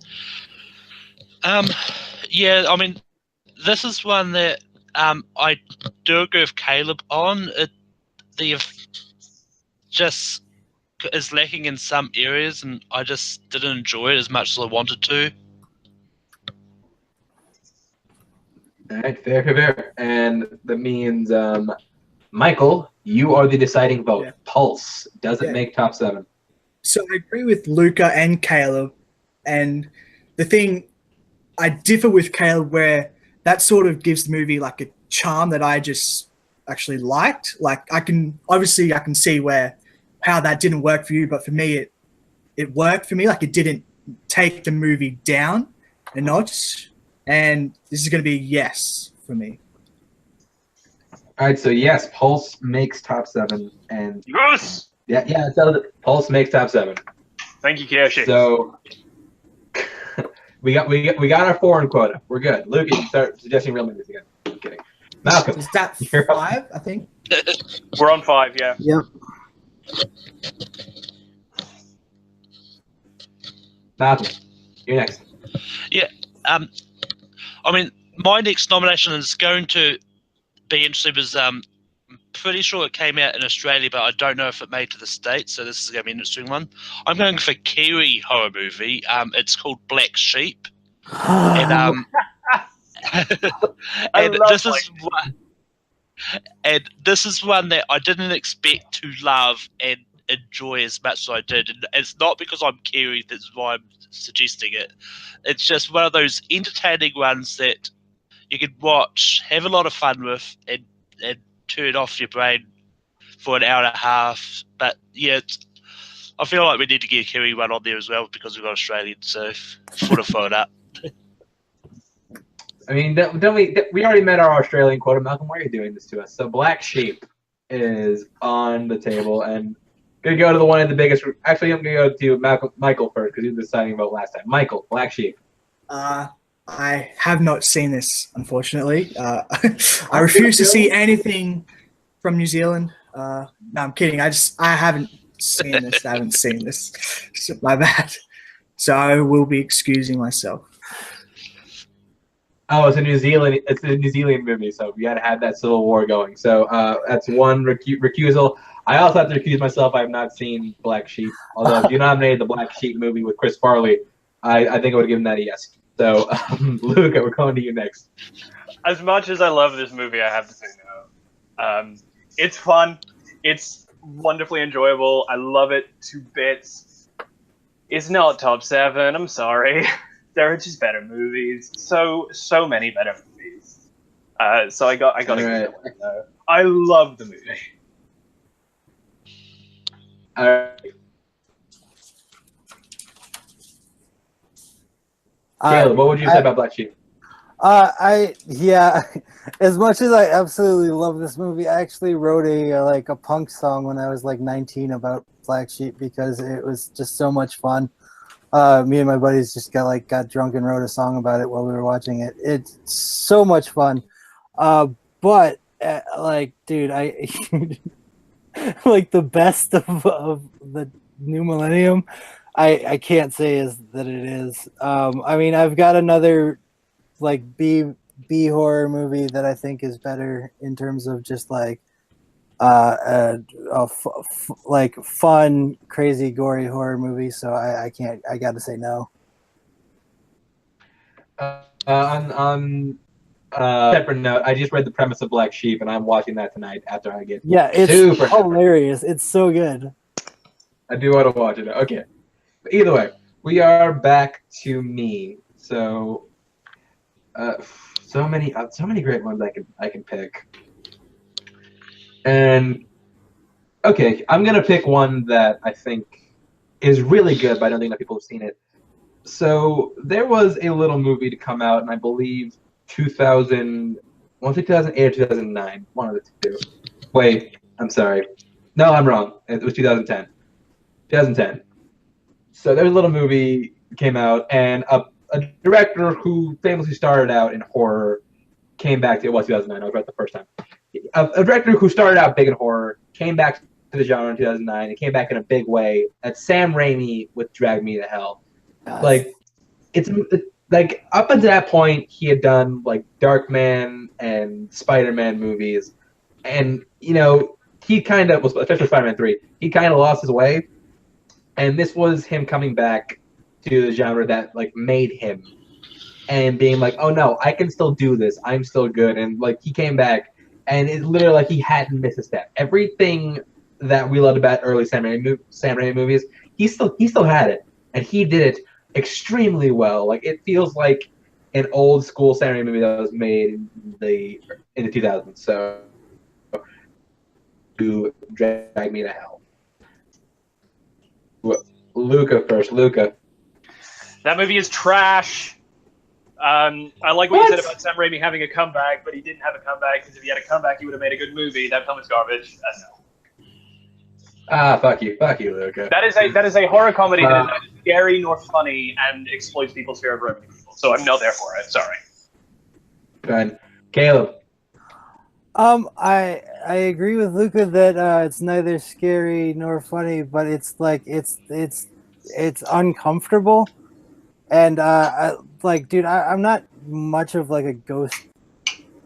Yeah, I mean, this is one that I do agree with Caleb on. The just is lacking in some areas, and I just didn't enjoy it as much as I wanted to.
All right, fair. And that means, Michael, you are the deciding vote.
Yeah.
Pulse doesn't make top 7.
So I agree with Luca and Caleb. And the thing, I differ with Caleb where that sort of gives the movie like a charm that I just actually liked. Like I can see how that didn't work for you, but for me it worked for me. Like it didn't take the movie down a notch. And this is going to be a yes for me.
All right, so yes, Pulse makes top 7, and
Yes!
yeah, so Pulse makes top 7.
Thank you, Kiyoshi.
So we got our foreign quota. We're good. Luke, you can start suggesting real movies again. I'm kidding. Malcolm,
Is that
you're up.
5, I think?
We're on 5, yeah.
Yep.
Malcolm, you're next.
Yeah, I mean, my next nomination is going to be interesting because pretty sure it came out in Australia, but I don't know if it made to the States, so this is going to be an interesting one. I'm going for Kiwi horror movie. It's called Black Sheep. And this is one that I didn't expect to love and enjoy as much as I did. And it's not because I'm Kiwi, that's why I'm suggesting it. It's just one of those entertaining ones that you can watch, have a lot of fun with, and turn off your brain for an hour and a half. But yeah, I feel like we need to get a Kiwi one on there as well because we've got Australian, so sort of throw it up.
I mean, we already met our Australian quota. Malcolm, why are you doing this to us? So Black Sheep is on the table, and gonna go to the one of the biggest. Actually, I'm gonna go to Michael first because he was the deciding vote last time. Michael, Black Sheep.
I have not seen this, unfortunately. I refuse to see anything from New Zealand. No, I'm kidding. I haven't seen this. I haven't seen this. So, my bad. So I will be excusing myself.
Oh, it's a New Zealand movie, so we had to have that Civil War going. So that's one recusal. I also have to recuse myself. I have not seen Black Sheep. Although if you nominated the Black Sheep movie with Chris Farley, I think I would have given that a yes. So, Luca, we're going to you next.
As much as I love this movie, I have to say no. It's fun. It's wonderfully enjoyable. I love it to bits. It's not top 7. I'm sorry. There are just better movies. So many better movies. So I got to give that one a no. I love the movie.
All right. Caleb, what would you say about Black Sheep?
As much as I absolutely love this movie, I actually wrote a punk song when I was like 19 about Black Sheep because it was just so much fun. Me and my buddies just got drunk and wrote a song about it while we were watching it. It's so much fun. But dude, I like the best of the new millennium. I can't say that it is. I mean, I've got another B horror movie that I think is better in terms of just fun, crazy, gory horror movie. So I can't. I got to say no.
On separate note, I just read the premise of Black Sheep, and I'm watching that tonight after I get
it's
super
hilarious. It's so good.
I do want to watch it. Okay. Either way, we are back to me. So, so many great ones I can pick. And okay, I'm gonna pick one that I think is really good, but I don't think that people have seen it. So there was a little movie to come out, and I believe 2000, was it 2008 or 2009? One of the two. Wait, I'm sorry. No, I'm wrong. It was 2010. 2010. So there was a little movie that came out, and a director who famously started out in horror came back to it. Was 2009. I was right the first time. A director who started out big in horror came back to the genre in 2009 and came back in a big way. That's Sam Raimi with Drag Me to Hell. Like it's like up until that point he had done like Darkman and Spider-Man movies, and you know he kind of was, especially Spider-Man 3, he kind of lost his way, and this was him coming back to the genre that like made him and being like, oh no, I can still do this, I'm still good. And like he came back and it's literally like he hadn't missed a step. Everything that we loved about early Sam Raimi movies, he still had it, and he did it extremely well. Like it feels like an old school Sam Raimi movie that was made in the 2000s. So to Drag Me to Hell. Luca first. Luca.
That movie is trash. I like what you said about Sam Raimi having a comeback, but he didn't have a comeback because if he had a comeback, he would have made a good movie. That film is garbage. No.
Fuck you, Luca.
That is a horror comedy that is neither scary nor funny and exploits people's fear of roaming people. So I'm not there for it. Sorry.
Fine. Caleb.
I agree with Luca that it's neither scary nor funny, but it's like it's uncomfortable, and dude, I'm not much of like a ghost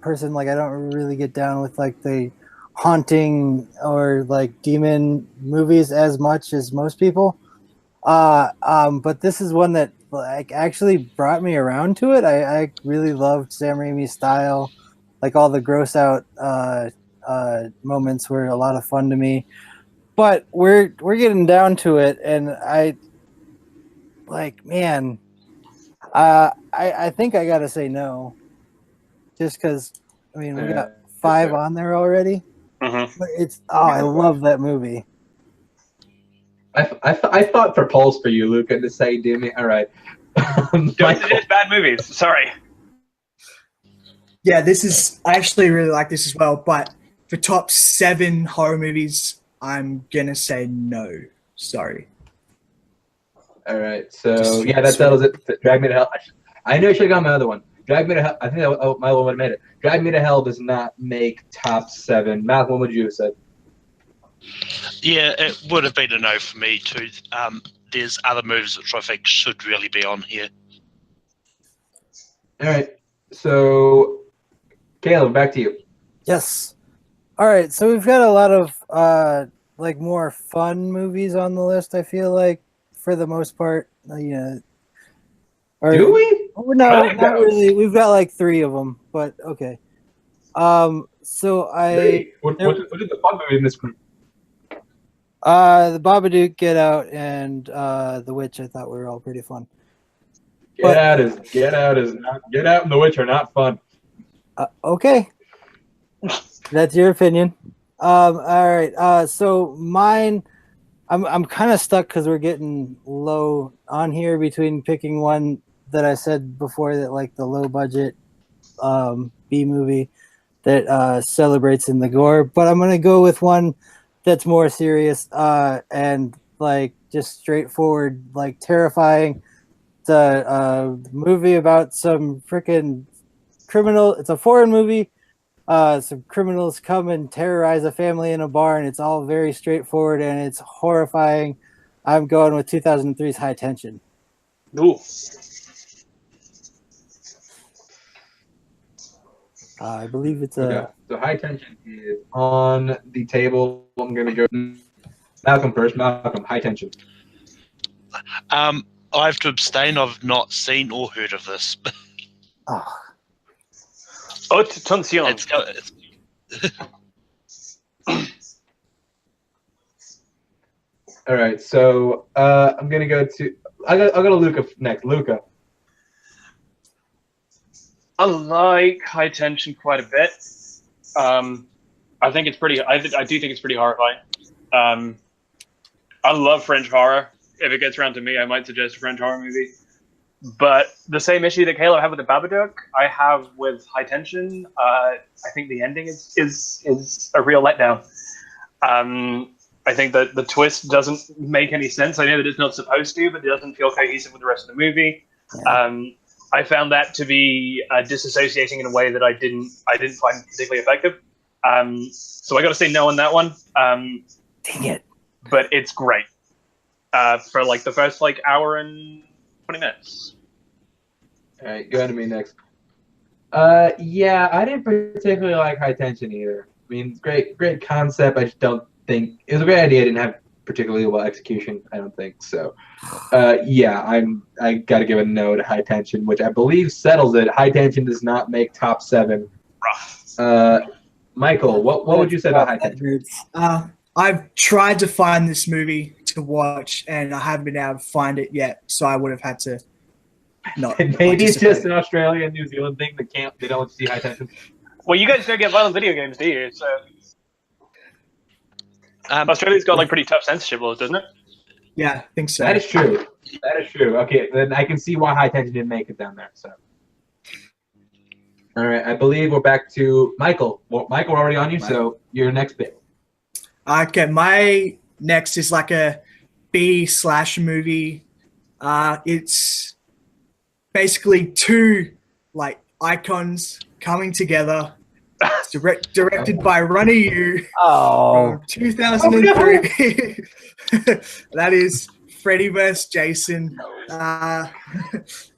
person. Like I don't really get down with like the haunting or like demon movies as much as most people. But this is one that like actually brought me around to it. I really loved Sam Raimi's style. Like all the gross out moments were a lot of fun to me. But we're getting down to it, and I think I gotta say no. Just because I mean we got 5 on there already.
Mm-hmm.
But I love that movie.
I thought for Pulse for you, Luca, to say do me. All right.
Don't suggest bad movies. Sorry.
Yeah, I actually really like this as well, but for top 7 horror movies, I'm gonna say no. Sorry.
All right, so yeah, that settles it. Drag Me to Hell. I knew I should have got my other one. Drag Me to Hell. I think my other one would have made it. Drag Me to Hell does not make top 7. Malcolm, what would you have said?
Yeah, it would have been a no for me too. There's other movies which I think should really be on here.
All right, so Caleb, back to you.
Yes. All right, so we've got a lot of like more fun movies on the list. I feel like for the most part,
Do we?
Oh, no, not really. We've got like 3 of them, but okay. So
What is the fun movie in this group?
The Babadook, Get Out, and The Witch. I thought were all pretty fun.
Get Out and The Witch are not fun.
Okay, that's your opinion. All right. So mine, I'm kind of stuck because we're getting low on here between picking one that I said before that like the low budget B movie that celebrates in the gore, but I'm gonna go with one that's more serious and like just straightforward, like terrifying. It's a movie about some freaking criminal. It's a foreign movie. Some criminals come and terrorize a family in a bar, and it's all very straightforward and it's horrifying. I'm going with 2003's High Tension.
Ooh.
I believe it's
Okay. So High Tension is on the table. I'm going to go Malcolm first. Malcolm, High Tension.
I have to abstain. I've not seen or heard of this.
Haute tension.
All right, so I'm gonna go to. I'll go to Luca next. Luca.
I like High Tension quite a bit. I I think it's pretty. I do think it's pretty horrifying. I love French horror. If it gets around to me, I might suggest a French horror movie. But the same issue that Caleb had with the Babadook, I have with High Tension. I think the ending is a real letdown. I think that the twist doesn't make any sense. I know that it's not supposed to, but it doesn't feel cohesive with the rest of the movie. Yeah. I found that to be disassociating in a way that I didn't find particularly effective. So I got to say no on that one.
Dang it!
But it's great for like the first like hour and 20 minutes.
All right, go ahead to me next. Yeah, I didn't particularly like High Tension either. I mean, great concept. I just don't think it was a great idea. I didn't have particularly well execution. I don't think so. Yeah, I got to give a no to High Tension, which I believe settles it. High Tension does not make top 7. Michael, what would you say about High Tension?
I've tried to find this movie to watch, and I haven't been able to find it yet. So I would have had to not.
Maybe it's just an Australia and New Zealand thing. They don't see High Tension.
Well, you guys don't get violent video games, do you? So Australia's got like pretty tough censorship laws, doesn't it?
Yeah, I think so.
That is true. That is true. Okay, then I can see why High Tension didn't make it down there. So, all right, I believe we're back to Michael. Well, Michael, we're already on you, so your next bit.
Okay, my next is like a B/slash movie. It's basically two like icons coming together. It's directed by Ronnie Yu from 2003. That is Freddy vs. Jason.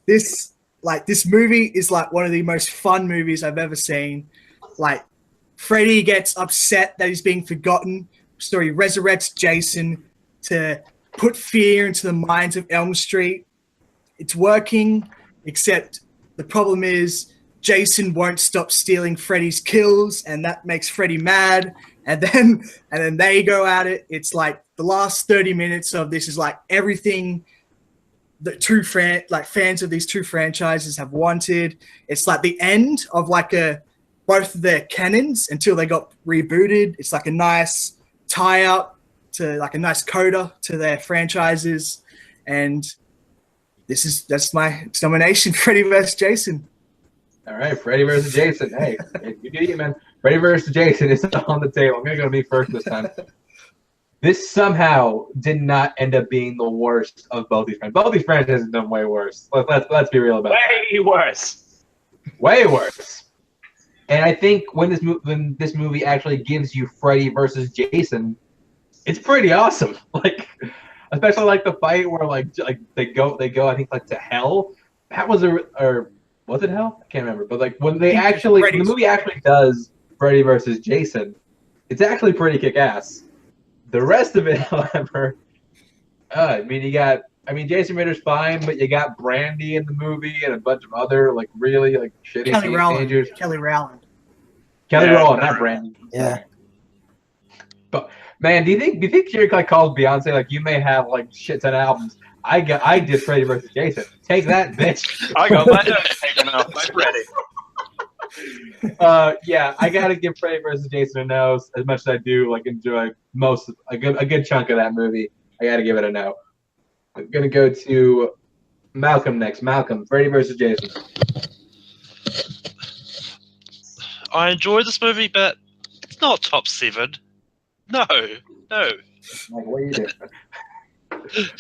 This movie is like one of the most fun movies I've ever seen. Like Freddy gets upset that he's being forgotten, so he resurrects Jason to put fear into the minds of Elm Street. It's working, except the problem is Jason won't stop stealing Freddy's kills, and that makes Freddy mad. And then they go at it. It's like the last 30 minutes of this is like everything that fans of these two franchises have wanted. It's like the end of like both of their canons until they got rebooted. It's like a nice tie-up to like a nice coda to their franchises, and that's my nomination, Freddy vs. Jason.
All right, Freddy vs. Jason. Hey, you get it, man. Freddy vs. Jason is on the table. I'm gonna go to me first this time. This somehow did not end up being the worst of both these friends. Both these franchises have done way worse. Let's be real about it.
Way worse.
Way worse. And I think when this movie actually gives you Freddy versus Jason, it's pretty awesome. Like, especially like the fight where like they go I think like to hell. That was or was it hell? I can't remember. But like when the movie actually does Freddy versus Jason, it's actually pretty kick-ass. The rest of it, however, Jason Ritter's fine, but you got Brandy in the movie and a bunch of other like really like shitty teenagers.
Kelly Rowland,
not Brandy.
Yeah.
But man, do you think she like calls Beyonce like you may have like shit ton of albums? I did Freddy vs. Jason. Take that, bitch.
I got my taken off my Freddy.
Yeah, I gotta give Freddy vs. Jason a no. As much as I do like enjoy a good chunk of that movie, I gotta give it a no. I'm gonna go to Malcolm next. Malcolm, Freddy vs. Jason.
I enjoy this movie, but it's not top 7. No.
Like, what are you doing?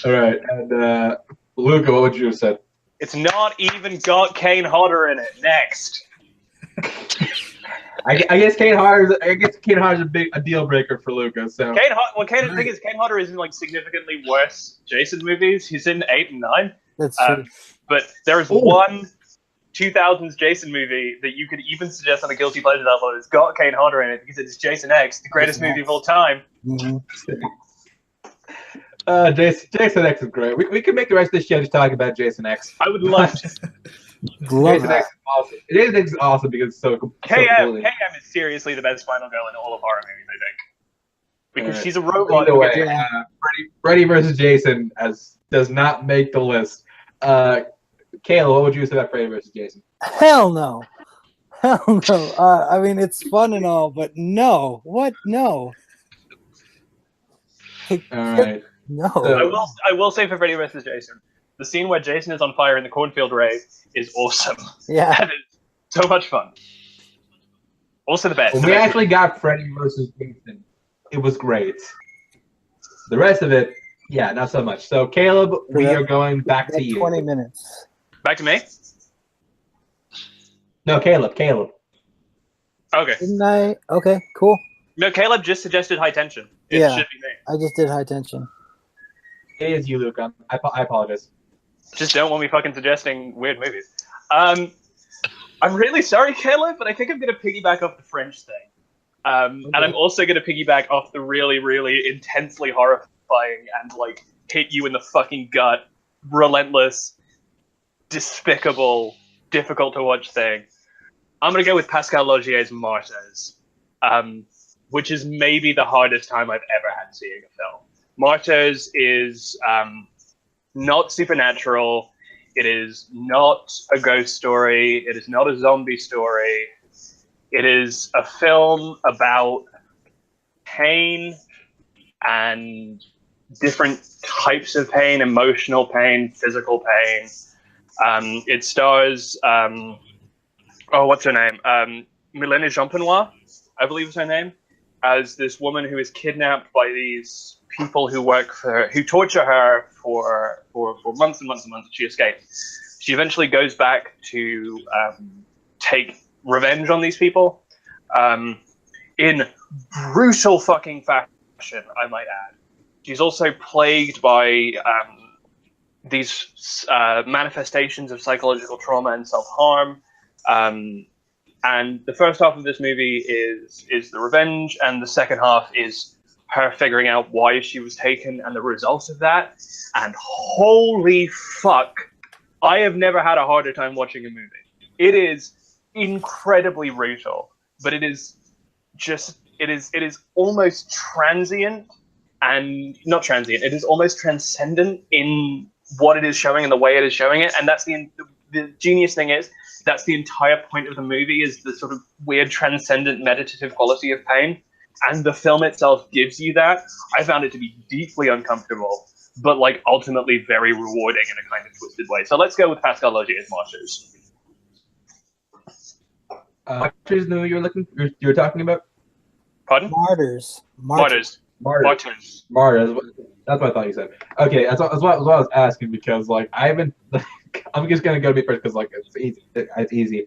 All right, and Luca, what would you have said?
It's not even got Kane Hodder in it. Next.
I guess Kane Hodder's a deal breaker for Luca. So
the thing is, Kane Hodder is in like significantly worse Jason movies. He's in 8 and 9.
That's true.
But there is one 2000s Jason movie that you could even suggest on a Guilty Pleasure level. It's got Kane Hodder in it because it's Jason X, the greatest movie of all time.
Mm-hmm.
Jason X is great. We could make the rest of this show just talking about Jason X.
I would love to.
Jason X is awesome. Jason X is awesome because it's so
KM is seriously the best final girl in all of horror movies, I think. Because she's a robot.
Either way, Freddy vs. Jason does not make the list. Kayla, what would you say about Freddy vs. Jason?
Hell no. Hell no. I mean, it's fun and all, but no. What? No.
All right.
No.
So-
I will say for Freddy vs. Jason, the scene where Jason is on fire in the cornfield ray is awesome.
Yeah.
That is so much fun. Also the best.
When
the
we
best
actually got Freddy versus Jason, it was great. The rest of it, yeah, not so much. So Caleb, we are going back to you.
20 minutes.
Back to me?
No, Caleb.
Okay.
Didn't I? Okay, cool.
No, Caleb just suggested high tension. It
Yeah.
should be me.
I just did high tension.
It is you, Luca. I apologize.
Just don't want me fucking suggesting weird movies. I'm really sorry, Caleb, but I think I'm going to piggyback off the French thing. And I'm also going to piggyback off the really, really intensely horrifying and, like, hit you in the fucking gut, relentless, despicable, difficult to watch thing. I'm going to go with Pascal Laugier's Martyrs, which is maybe the hardest time I've ever had seeing a film. Martyrs is not supernatural. It is not a ghost story. It is not a zombie story. It is a film about pain and different types of pain, emotional pain, physical pain. It stars, what's her name? Mylène Champenois, I believe is her name, as this woman who is kidnapped by these people who torture her for months and months and months. She escapes. She eventually goes back to take revenge on these people in brutal fucking fashion, I might add. She's also plagued by these manifestations of psychological trauma and self-harm. And the first half of this movie is the revenge, and the second half is her figuring out why she was taken and the results of that. And holy fuck, I have never had a harder time watching a movie. It is incredibly brutal, but it is almost transient, and not transient. It is almost transcendent in what it is showing and the way it is showing it. And that's the genius thing is, that's the entire point of the movie, is the sort of weird transcendent meditative quality of pain. And the film itself gives you that. I found it to be deeply uncomfortable, but like ultimately very rewarding in a kind of twisted way. So let's go with Pascal Laugier's Martyrs.
Martyrs is the movie you were talking about?
Pardon?
Martyrs.
Martyrs.
Martyrs. That's what I thought you said. Okay, that's what I was asking, because like I'm just gonna go to me first because like it's easy. It's easy.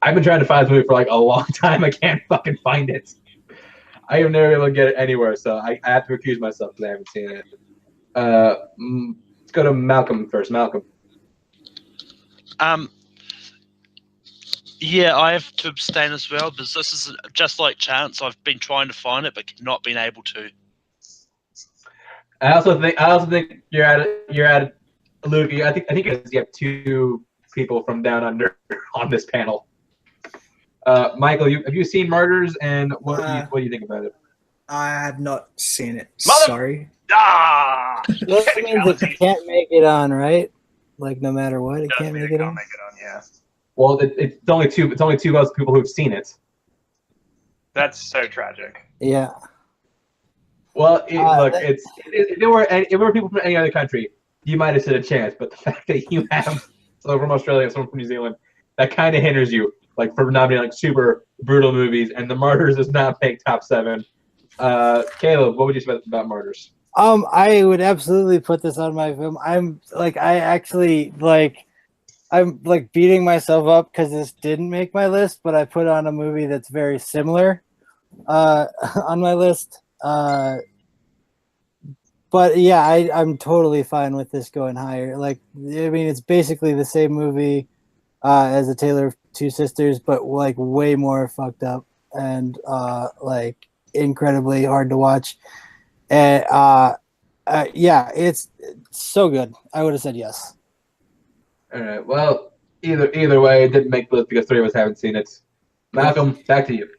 I've been trying to find this movie for like a long time. I can't fucking find it. I have never been able to get it anywhere, so I have to recuse myself because I haven't seen it. Let's go to Malcolm first. Malcolm.
Yeah, I have to abstain as well, because this is just like Chance. I've been trying to find it, but not been able to.
I also think you're at it, Luke. I think you have two people from Down Under on this panel. Michael, have you seen Martyrs, and what do you think about it?
I have not seen it.
Mother-
Sorry.
Ah!
That means it can't make it on, right? Like no matter what, it can't make it on.
Yeah.
Well, it's only two. It's only two of us people who've seen it.
That's so tragic.
Yeah.
Well, if there were people from any other country, you might have stood a chance. But the fact that you have someone from Australia, someone from New Zealand, that kind of hinders you, like for not being like super brutal movies. And The Martyrs does not make top 7. Caleb, what would you say about Martyrs?
I would absolutely put this on my film. I'm beating myself up because this didn't make my list, but I put on a movie that's very similar on my list. But yeah, I'm totally fine with this going higher. Like, I mean, it's basically the same movie as A Tale of Two Sisters, but like way more fucked up and like incredibly hard to watch. And yeah, it's so good. I would have said yes.
All right. Well, either way, it didn't make the list because 3 of us haven't seen it. Malcolm, back to you.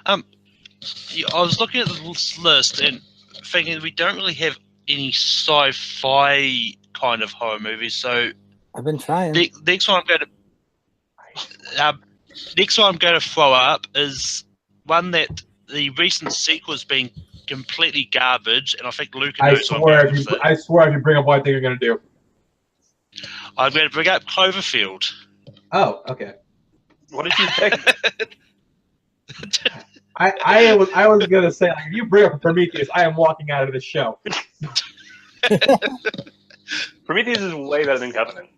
I was looking at the list and thinking we don't really have any sci-fi kind of horror movies. So
I've been trying.
the next one I'm going to Next one I'm going to throw up is one that the recent sequel has been completely garbage, and I think Luca knows what I'm going with it.
I swear if you bring up what I think you're going to do.
I'm going to bring up Cloverfield.
Oh, okay.
What did you think?
I was going to say, like, if you bring up Prometheus, I am walking out of the show.
Prometheus is way better than Covenant.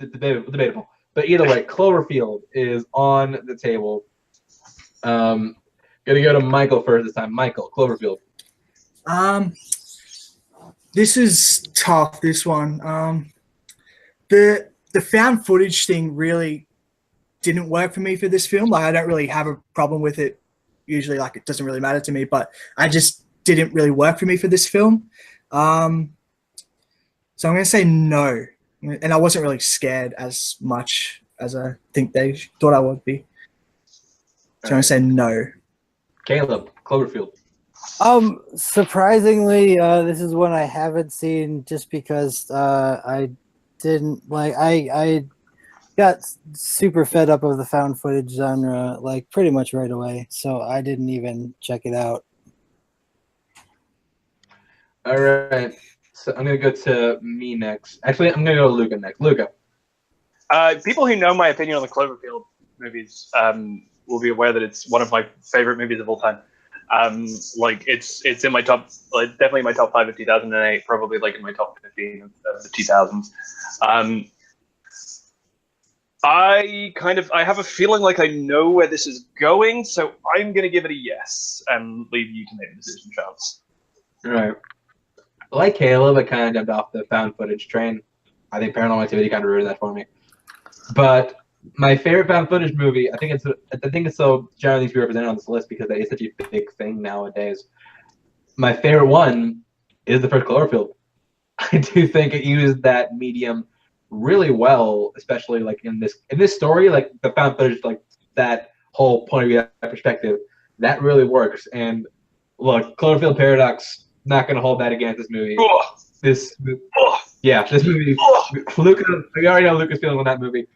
Debatable. But either way, Cloverfield is on the table. Gonna go to Michael first this time. Michael, Cloverfield.
This is tough. This one. The found footage thing really didn't work for me for this film. Like, I don't really have a problem with it. Usually, like, it doesn't really matter to me. But I just didn't really work for me for this film. So I'm gonna say no. And I wasn't really scared as much as I think they thought I would be. So I'm gonna say no.
Caleb, Cloverfield.
Surprisingly, this is one I haven't seen just because I didn't like. I got super fed up of the found footage genre like pretty much right away, so I didn't even check it out.
All right. So I'm going to go to me next. Actually, I'm going to go to Luca next. Luca.
People who know my opinion on the Cloverfield movies will be aware that it's one of my favorite movies of all time. Like it's in my top, like definitely my top 5 of 2008, probably like in my top 15 of the 2000s. I have a feeling like I know where this is going, so I'm going to give it a yes and leave you to make the decision, Charles.
All right. Like Caleb, I kind of jumped off the found footage train. I think Paranormal Activity kind of ruined that for me. But my favorite found footage movie, I think it's so generally to be represented on this list because that is such a big thing nowadays. My favorite one is the first Cloverfield. I do think it used that medium really well, especially like in this story, like the found footage, like that whole point of view, that perspective, that really works. And look, Cloverfield Paradox. Not going to hold that against this movie. This movie. Luca, we already know Luca's feeling on that movie.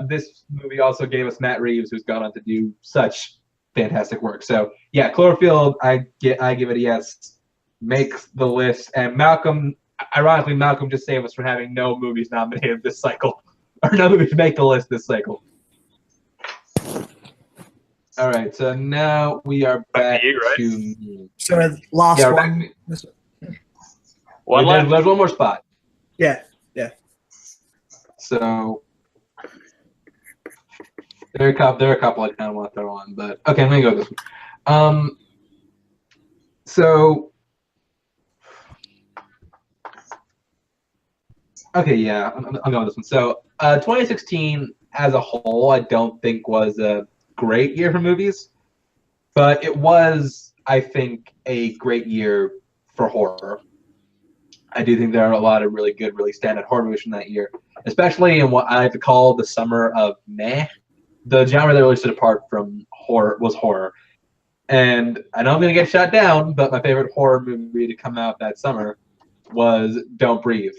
This movie also gave us Matt Reeves, who's gone on to do such fantastic work. So yeah, Cloverfield, I give it a yes. Makes the list, and Malcolm just saved us from having no movies nominated this cycle, or no movies make the list this cycle. All right, so now we are back to me.
So last one.
There's one more spot.
Yeah.
So there are a couple I kind of want to throw on, but okay, I'm gonna go with this one. So okay, yeah, I'm going with this one. So 2016 as a whole, I don't think was a great year for movies, but it was, I think, a great year for horror. I do think there are a lot of really good, really standout horror movies from that year, especially in what I like to call the summer of meh. The genre that really stood apart from horror was horror. And I know I'm going to get shot down, but my favorite horror movie to come out that summer was Don't Breathe.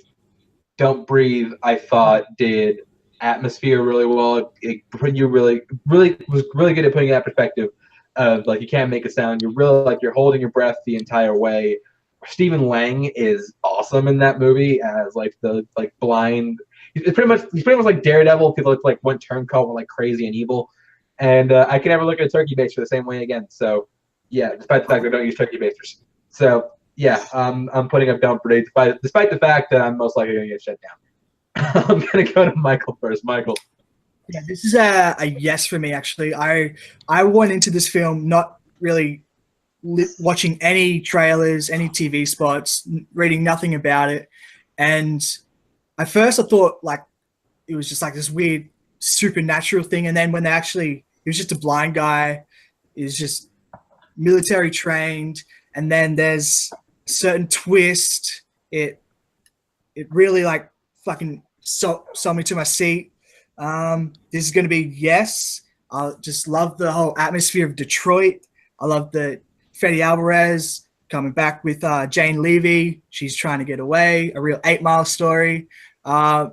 Don't Breathe, I thought, did atmosphere really well. It you really was really good at putting that perspective of like you can't make a sound. You're really like you're holding your breath the entire way. Stephen Lang is awesome in that movie as like the like blind. He's pretty much like Daredevil. People like went turncoat and like crazy and evil. And I can never look at a turkey baster the same way again. So yeah, despite the fact that I don't use turkey basters. So yeah, I'm putting up Don't Breathe despite the fact that I'm most likely going to get shut down. I'm going to go to Michael first. Michael.
Yeah, this is a yes for me, actually. I went into this film not really watching any trailers, any TV spots, reading nothing about it. And at first I thought like it was just like this weird supernatural thing. And then when it was just a blind guy, is just military trained. And then there's a certain twist. It really like fucking saw me to my seat. This is going to be yes. I just love the whole atmosphere of Detroit. I love the Fede Alvarez coming back with Jane Levy. She's trying to get away. A real 8 Mile story.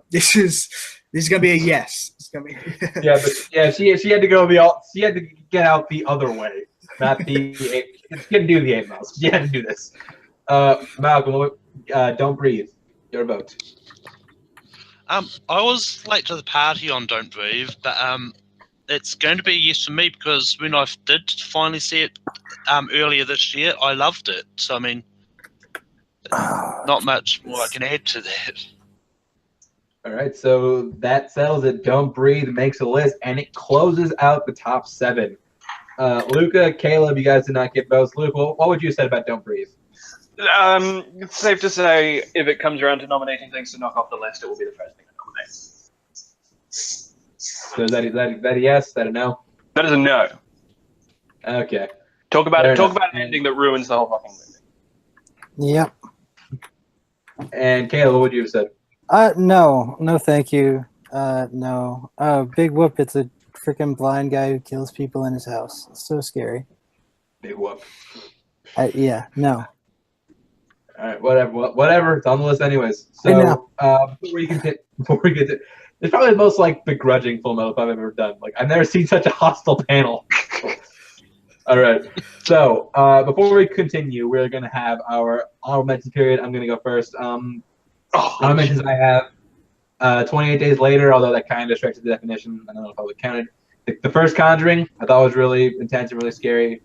This is This is gonna be a yes. It's gonna be.
Yeah, but she had to go she had to get out the other way, not the. She couldn't do the 8 miles. She had to do this. Malcolm, Don't Breathe. Your vote.
I was late to the party on Don't Breathe, but it's going to be a yes for me because when I did finally see it earlier this year, I loved it. So I mean, not much more I can add to that.
All right, so that settles it. Don't Breathe makes a list, and it closes out the top 7. Luca, Caleb, you guys did not get votes. Luca, what would you have said about Don't Breathe?
It's safe to say if it comes around to nominating things to knock off the list, it will be the first thing to nominate.
So is that a yes? Is that a no?
That is a no.
Okay.
Talk about
Fair
it. Talk
enough.
about an ending that ruins the whole fucking movie.
Yep.
And Caleb, what would you have said?
No, thank you. No. Big whoop. It's a freaking blind guy who kills people in his house. It's so scary.
Big whoop.
Yeah, no.
All right, whatever. It's on the list anyways. So before we get to, it's probably the most like begrudging full metal I've ever done. Like I've never seen such a hostile panel. All right. So before we continue, we're gonna have our honorable mentions period. I'm gonna go first. Honorable mentions I have 28 Days Later, although that kind of stretches the definition. I don't know if I would count it. The first Conjuring, I thought was really intense and really scary.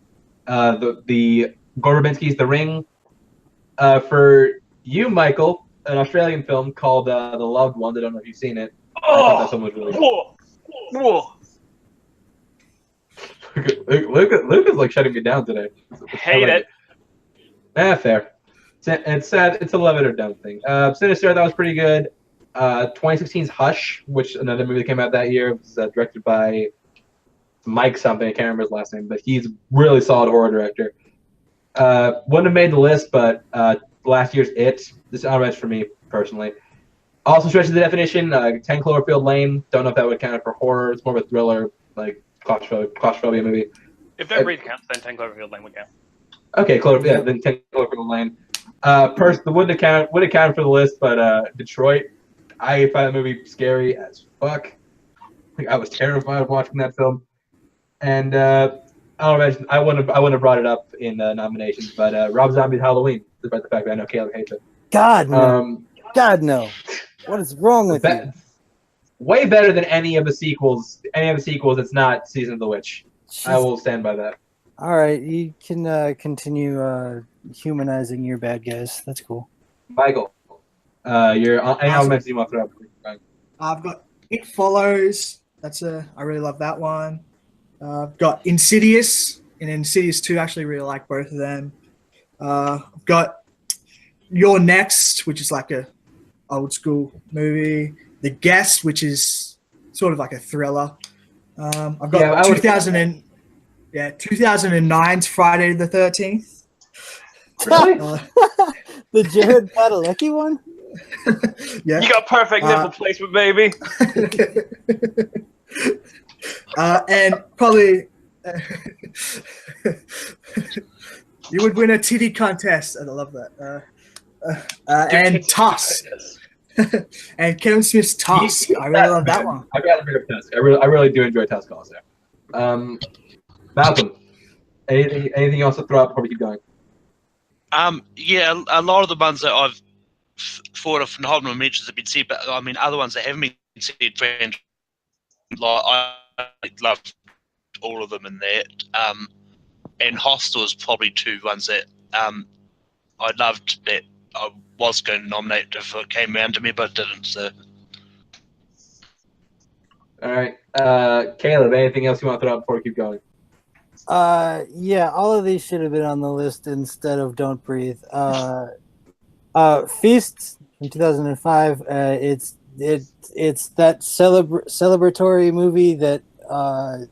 The Gore Verbinski's The Ring. For you, Michael, an Australian film called The Loved Ones. I don't know if you've seen it. I thought that film was really good. Luca's like shutting me down today.
Hate it.
Fair. It's sad. It's a love it or don't thing. Sinister, that was pretty good. 2016's Hush, which another movie that came out that year, was directed by Mike something. I can't remember his last name, but he's a really solid horror director. Wouldn't have made the list, but last year's It. This is honorable for me personally. Also stretches the definition. 10 Cloverfield Lane. Don't know if that would count for horror. It's more of a thriller, like claustrophobia movie.
If Don't Breathe counts, then 10 Cloverfield Lane would count.
Okay, then 10 Cloverfield Lane. Wouldn't account for the list, but Detroit. I find the movie scary as fuck. Like, I was terrified of watching that film, and I wouldn't have brought it up in nominations, but Rob Zombie's Halloween, despite the fact that I know Caleb hates it.
God no. God no. What is wrong with you?
Way better than any of the sequels. It's not Season of the Witch. I will stand by that.
All right, you can continue humanizing your bad guys. That's cool.
Michael, any elements you want to throw up?
I've got It Follows. I really love that one. I've got Insidious and Insidious 2. Actually, really like both of them. I've got You're Next, which is like a old school movie. The Guest, which is sort of like a thriller. I've got 2009's Friday the 13th.
Really?
The
Jared Padalecki one?
Yeah.
You got perfect nipple placement, baby.
And probably you would win a titty contest. I love that. And Tusk. And Kevin Smith's Tusk. I really love that one.
I got a bit of Tusk. I really do enjoy Tusk also. Malcolm, anything else to throw out before we keep going?
Yeah, a lot of the ones that I've thought of from honorable mentions have been said, but I mean, other ones that haven't been said, I loved all of them in that. And Hostel is probably two ones that I loved that I was going to nominate if it came around to me, but didn't. So.
All right, Caleb. Anything else you want to throw out before we keep going?
Yeah, all of these should have been on the list instead of Don't Breathe. Feast from 2005. It's that celebratory movie that I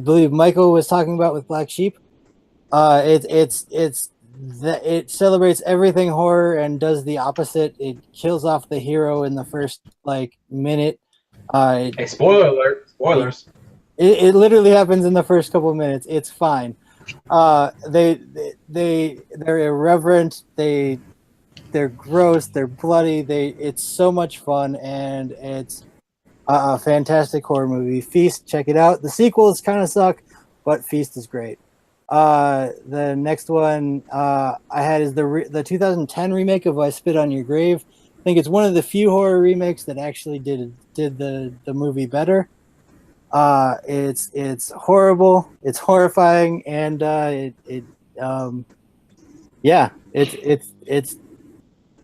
believe Michael was talking about with Black Sheep. It celebrates everything horror and does the opposite. It kills off the hero in the first minute.
Hey, spoiler alert! Spoilers.
It literally happens in the first couple of minutes. It's fine. They're irreverent. They they're gross, they're bloody. It's so much fun, and it's a fantastic horror movie. Feast, check it out. The sequels kind of suck, but Feast is great. The next one I had is the 2010 remake of I Spit on Your Grave. I think it's one of the few horror remakes that actually did the movie better. It's horrible, it's horrifying, and it's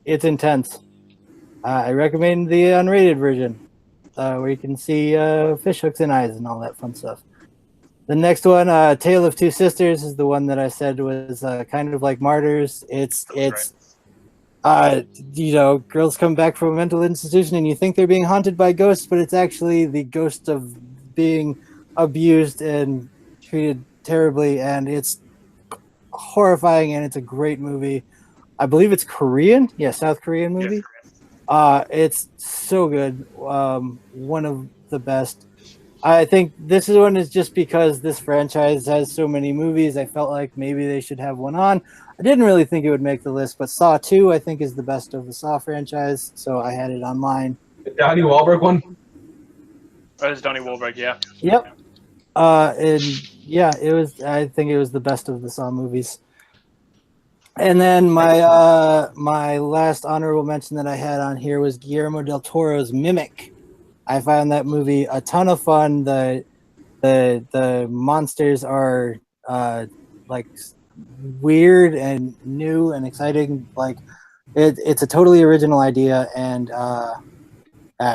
intense. I recommend the unrated version, where you can see fish hooks and eyes and all that fun stuff. The next one, Tale of Two Sisters, is the one that I said was kind of like Martyrs. It's girls come back from a mental institution and you think they're being haunted by ghosts, but it's actually the ghost of being abused and treated terribly, and it's horrifying, and it's a great movie. I believe it's Korean. Yeah, South Korean movie. It's so good. One of the best. I think this one is just because this franchise has so many movies. I felt like maybe they should have one on. I didn't really think it would make the list, but Saw 2, I think, is the best of the Saw franchise, so I had it on mine.
The Donnie Wahlberg one?
That is Donnie Wahlberg, yeah.
Yep. And yeah, I think it was the best of the Saw movies. And then my last honorable mention that I had on here was Guillermo del Toro's Mimic. I found that movie a ton of fun. The monsters are like weird and new and exciting. Like it's a totally original idea, and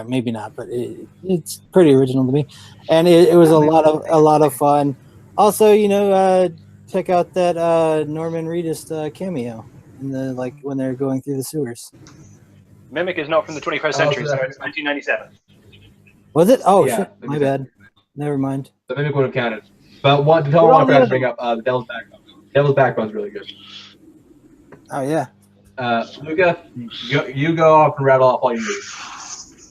maybe not, but it's pretty original to me. And it was a lot of fun. Also, check out that Norman Reedus cameo in the when they're going through the sewers.
Mimic is not from the 21st century, so it's 1997.
Was it? Oh,
Yeah,
shit. My bad. Never mind.
The Mimic would have counted. But one I forgot to bring up, the Devil's Backbone. Devil's Backbone's really good.
Oh, yeah.
Luca, you go off and rattle off all your movies.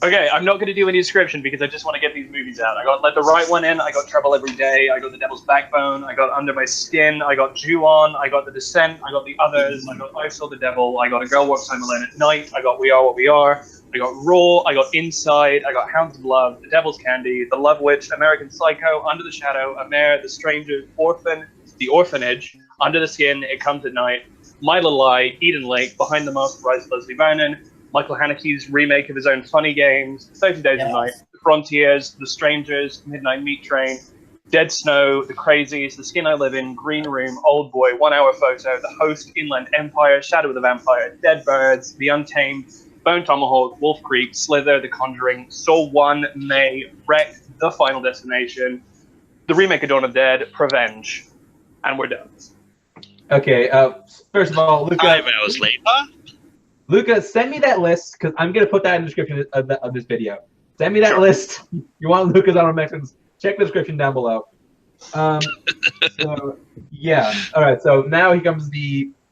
Okay, I'm not going to do any description because I just want to get these movies out. I got Let the Right One In, I got Trouble Every Day, I got The Devil's Backbone, I got Under My Skin, I got Ju-On, I got The Descent, I got The Others, I got I Saw the Devil, I got A Girl Walks Home Alone at Night, I got We Are What We Are, I got Raw, I got Inside, I got Hounds of Love, The Devil's Candy, The Love Witch, American Psycho, Under the Shadow, A Mare, The Stranger, Orphan, The Orphanage, Under the Skin, It Comes at Night, My Little Lie, Eden Lake, Behind the Mask, Rise of Leslie Vernon, Michael Haneke's remake of his own Funny Games, 30 Days of Night, The Frontiers, The Strangers, Midnight Meat Train, Dead Snow, The Crazies, The Skin I Live In, Green Room, Old Boy, 1 Hour Photo, The Host, Inland Empire, Shadow of the Vampire, Dead Birds, The Untamed, Bone Tomahawk, Wolf Creek, Slither, The Conjuring, Saw 1, May, Wreck, The Final Destination, the remake of Dawn of the Dead, Revenge, and we're done.
Okay, first of all, Luca.
5 hours later.
Luca, send me that list, because I'm going to put that in the description of this video. Send me that list. You want Luca's honorable mentions, check the description down below. So, yeah. All right, so now he comes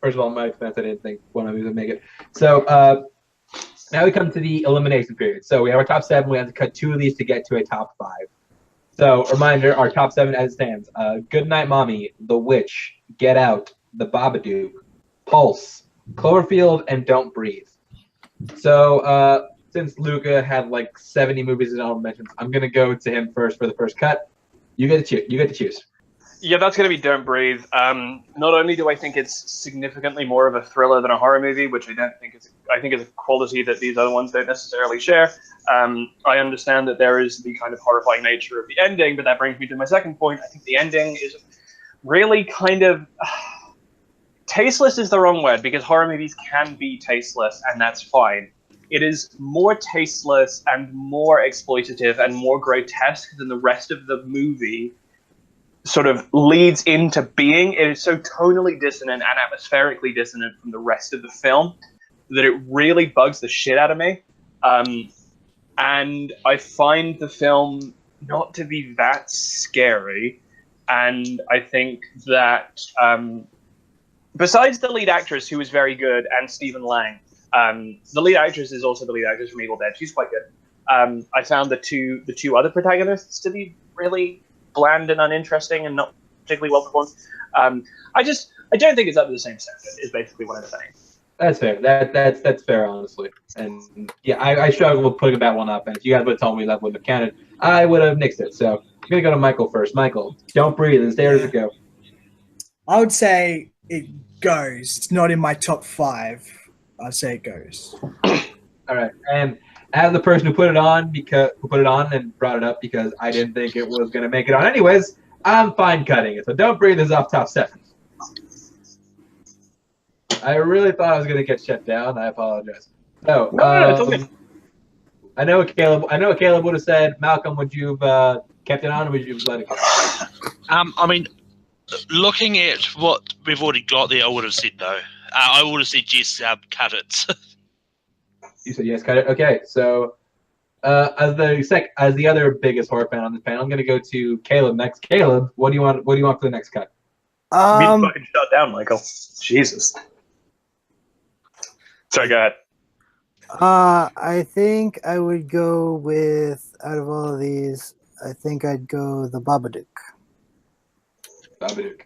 first of all, my expense, I didn't think one of you would make it. So now we come to the elimination period. So we have our top 7. We have to cut 2 of these to get to a top 5. So, reminder, our top 7 as it stands. Goodnight Mommy, The Witch, Get Out, The Babadook, Pulse, Cloverfield, and Don't Breathe. So, since Luca had like 70 movies in honorable mentions, I'm gonna go to him first for the first cut. You get to choose.
Yeah, that's going to be Don't Breathe. Not only do I think it's significantly more of a thriller than a horror movie, which I think is a quality that these other ones don't necessarily share. I understand that there is the kind of horrifying nature of the ending, but that brings me to my second point. I think the ending is really kind of tasteless is the wrong word, because horror movies can be tasteless, and that's fine. It is more tasteless and more exploitative and more grotesque than the rest of the movie sort of leads into being. It is so tonally dissonant and atmospherically dissonant from the rest of the film that it really bugs the shit out of me. And I find the film not to be that scary. And I think that besides the lead actress, who is very good, and Stephen Lang, the lead actress is also the lead actress from Evil Dead. She's quite good. I found the two other protagonists to be really bland and uninteresting and not particularly well performed. I don't think it's up to the same standard, is basically what I'm saying.
That's fair. That's fair, honestly. And yeah, I struggle with putting that one up. And if you guys would have told me that wouldn't have counted, I would have nixed it. So I'm gonna go to Michael first. Michael, Don't Breathe. And stay as it go.
I would say it goes. It's not in my top 5. I'd say it goes.
All right. And as the person who put it on and brought it up because I didn't think it was gonna make it on anyways, I'm fine cutting it. So Don't Breathe is off top 7. I really thought I was gonna get shut down. I apologize. So
No, it's okay.
I know what Caleb would have said. Malcolm, would you have kept it on, or would you let it go?
I mean, looking at what we've already got there, I would have said no. I would have said yes, cut it.
You said yes, cut it. Okay, so as the other biggest horror fan on this panel, I'm gonna go to Caleb next. Caleb, what do you want? What do you want for the next cut?
Be fucking shut down, Michael. Jesus. Sorry, go ahead.
I think I would go with, out of all of these, I think I'd go the Babadook.
Babadook.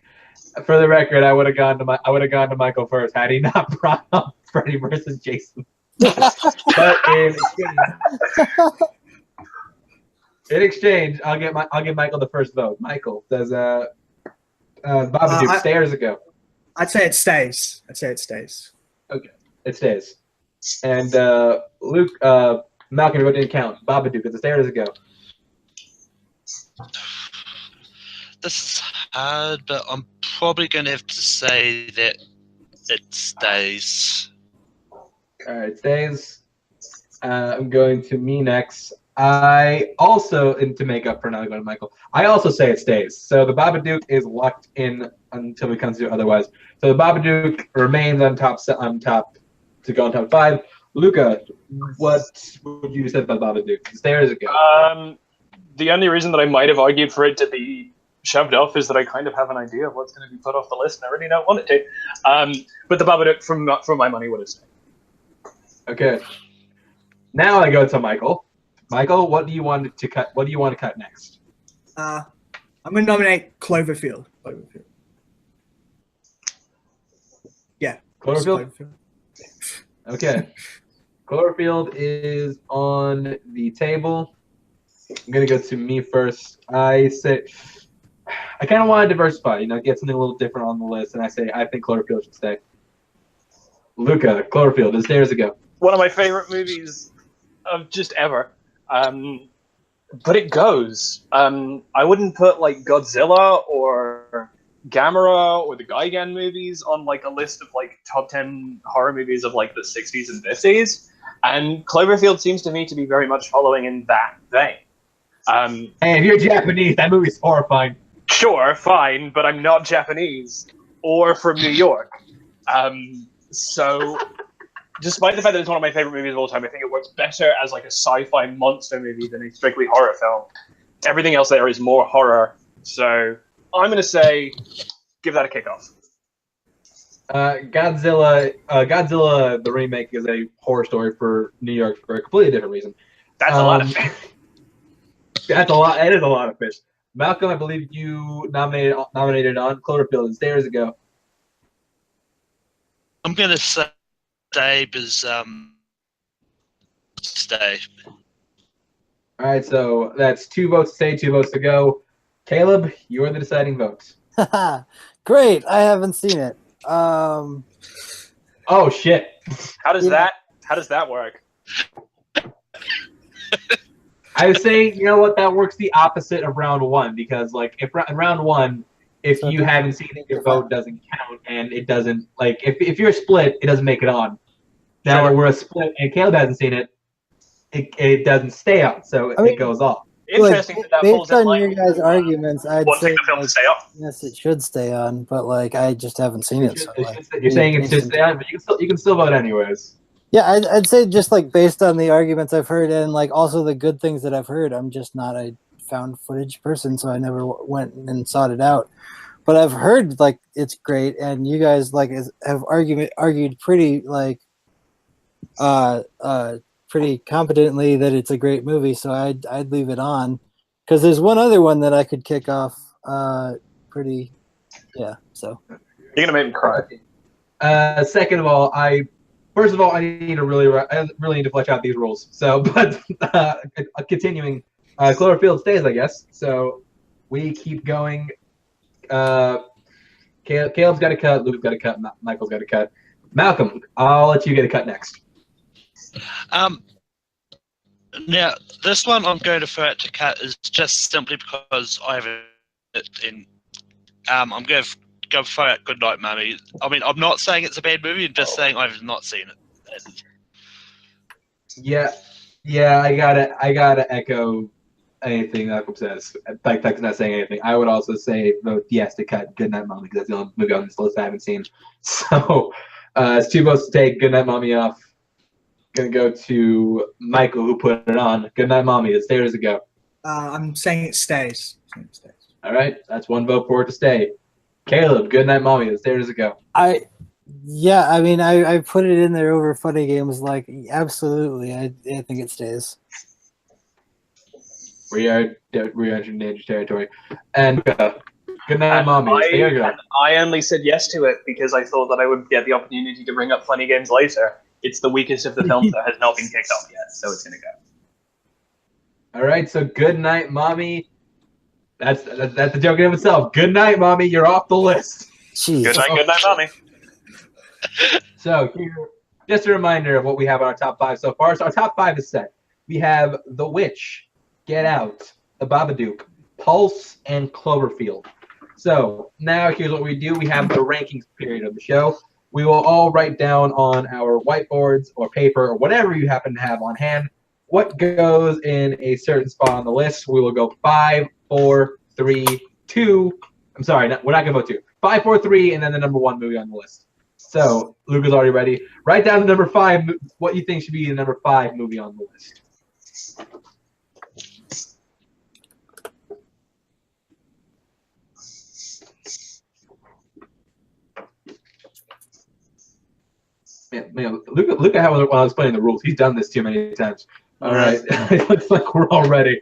For the record, I would have gone to Michael first had he not brought up Freddy versus Jason. But in exchange, I'll give Michael the first vote. Michael, does Babadook stay or does it go?
I'd say it stays.
Okay, it stays. And Luke, Malcolm, what didn't count? Babadook, does it stay or does it go?
This is hard, but I'm probably going to have to say that it stays.
All right, it stays. I'm going to me next. I also, and to make up for now, I go to Michael. I also say it stays. So the Babadook is locked in until we come to otherwise. So the Babadook remains on top to go on top 5. Luca, what would you say about Babadook? Stay or does it go?
The only reason that I might have argued for it to be shoved off is that I kind of have an idea of what's going to be put off the list, and I really don't want it to. But the Babadook, from my money, would have stayed.
Okay. Now I go to Michael. Michael, what do you want to cut? What do you want to cut next?
I'm going to nominate Cloverfield. Yeah.
Cloverfield? Okay. Cloverfield is on the table. I'm going to go to me first. I kind of want to diversify, get something a little different on the list, and I think Cloverfield should stay. Luca, Cloverfield, does it stay or does it go?
One of my favorite movies of just ever. But it goes. I wouldn't put like Godzilla or Gamera or the Gigan movies on like a list of like top 10 horror movies of like the 60s and 50s. And Cloverfield seems to me to be very much following in that vein.
Hey, if you're Japanese, that movie's horrifying.
Sure, fine, but I'm not Japanese or from New York. So despite the fact that it's one of my favorite movies of all time, I think it works better as like a sci-fi monster movie than a strictly horror film. Everything else there is more horror. So I'm going to say, give that a kickoff.
Godzilla the remake is a horror story for New York for a completely different reason.
That's a lot of fish.
That's a lot. It is a lot of fish. Malcolm, I believe you nominated on Cloverfield. And stay or does it go?
I'm going to say stay because stay.
All right, so that's 2 votes to stay, 2 votes to go. Caleb, you're the deciding vote.
Great. I haven't seen it.
Oh shit!
How does that work?
I was saying, you know what? That works the opposite of round 1 because, like, if in round 1, if you haven't seen it, your vote doesn't count, and it doesn't like if you're split, it doesn't make it on. Now that we're a split and Caleb hasn't seen it, it doesn't stay on, so it goes off.
Interesting that
based on your guys' arguments, I'd say
the film to stay on.
yes, it should stay on, but like I just haven't seen it. So,
You're saying it should stay on, but you can still vote anyways.
Yeah, I'd say just like based on the arguments I've heard and like also the good things that I've heard, I'm just not a found footage person, so I never went and sought it out. But I've heard like it's great, and you guys like have argued pretty like pretty competently that it's a great movie, so I'd leave it on because there's one other one that I could kick off. So
you're gonna make me cry.
Second of all, first of all, I really need to flesh out these rules. So, but continuing, Cloverfield stays, I guess. So we keep going. Caleb's got a cut. Luke's got a cut. Michael's got a cut. Malcolm, I'll let you get a cut next.
Now, this one I'm going to throw it to cut is just simply because I have it in. I'm going to go throw out Good Night, Mummy. I mean, I'm not saying it's a bad movie. I'm just saying I've not seen it.
Yeah, I gotta echo anything Malcolm says. Like not saying anything. I would also say vote yes to cut Good Night, Mommy, because that's the only movie on this list I haven't seen. So it's 2 votes to take Good Night, Mommy off. Gonna go to Michael, who put it on. Good Night, Mommy. It stays a go.
I'm saying it stays.
All right, that's 1 vote for it to stay. Caleb, Good Night, Mommy. It stays a go.
I put it in there over Funny Games. Like, absolutely, I think it stays.
We are entering dangerous territory. And Good Night, Mommy. It stays a go.
I only said yes to it because I thought that I would get the opportunity to bring up Funny Games later. It's the weakest of the films that has not been kicked off yet, so it's gonna go.
All right, so Good Night, Mommy. That's the joke in of itself. Good night, Mommy. You're off the list.
Jeez.
Good night, Mommy.
So here, just a reminder of what we have on our top 5 so far. So our top 5 is set. We have The Witch, Get Out, The Babadook, Pulse, and Cloverfield. So now here's what we do. We have the rankings period of the show. We will all write down on our whiteboards or paper or whatever you happen to have on hand what goes in a certain spot on the list. We will go 5, 4, 3, 2. I'm sorry, we're not going to vote 2. 5, 4, 3, and then the number 1 movie on the list. So Luca's already ready. Write down the number 5, what you think should be the number 5 movie on the list. Man, Luca, how while I was playing the rules, he's done this too many times. All right, it looks like we're all ready.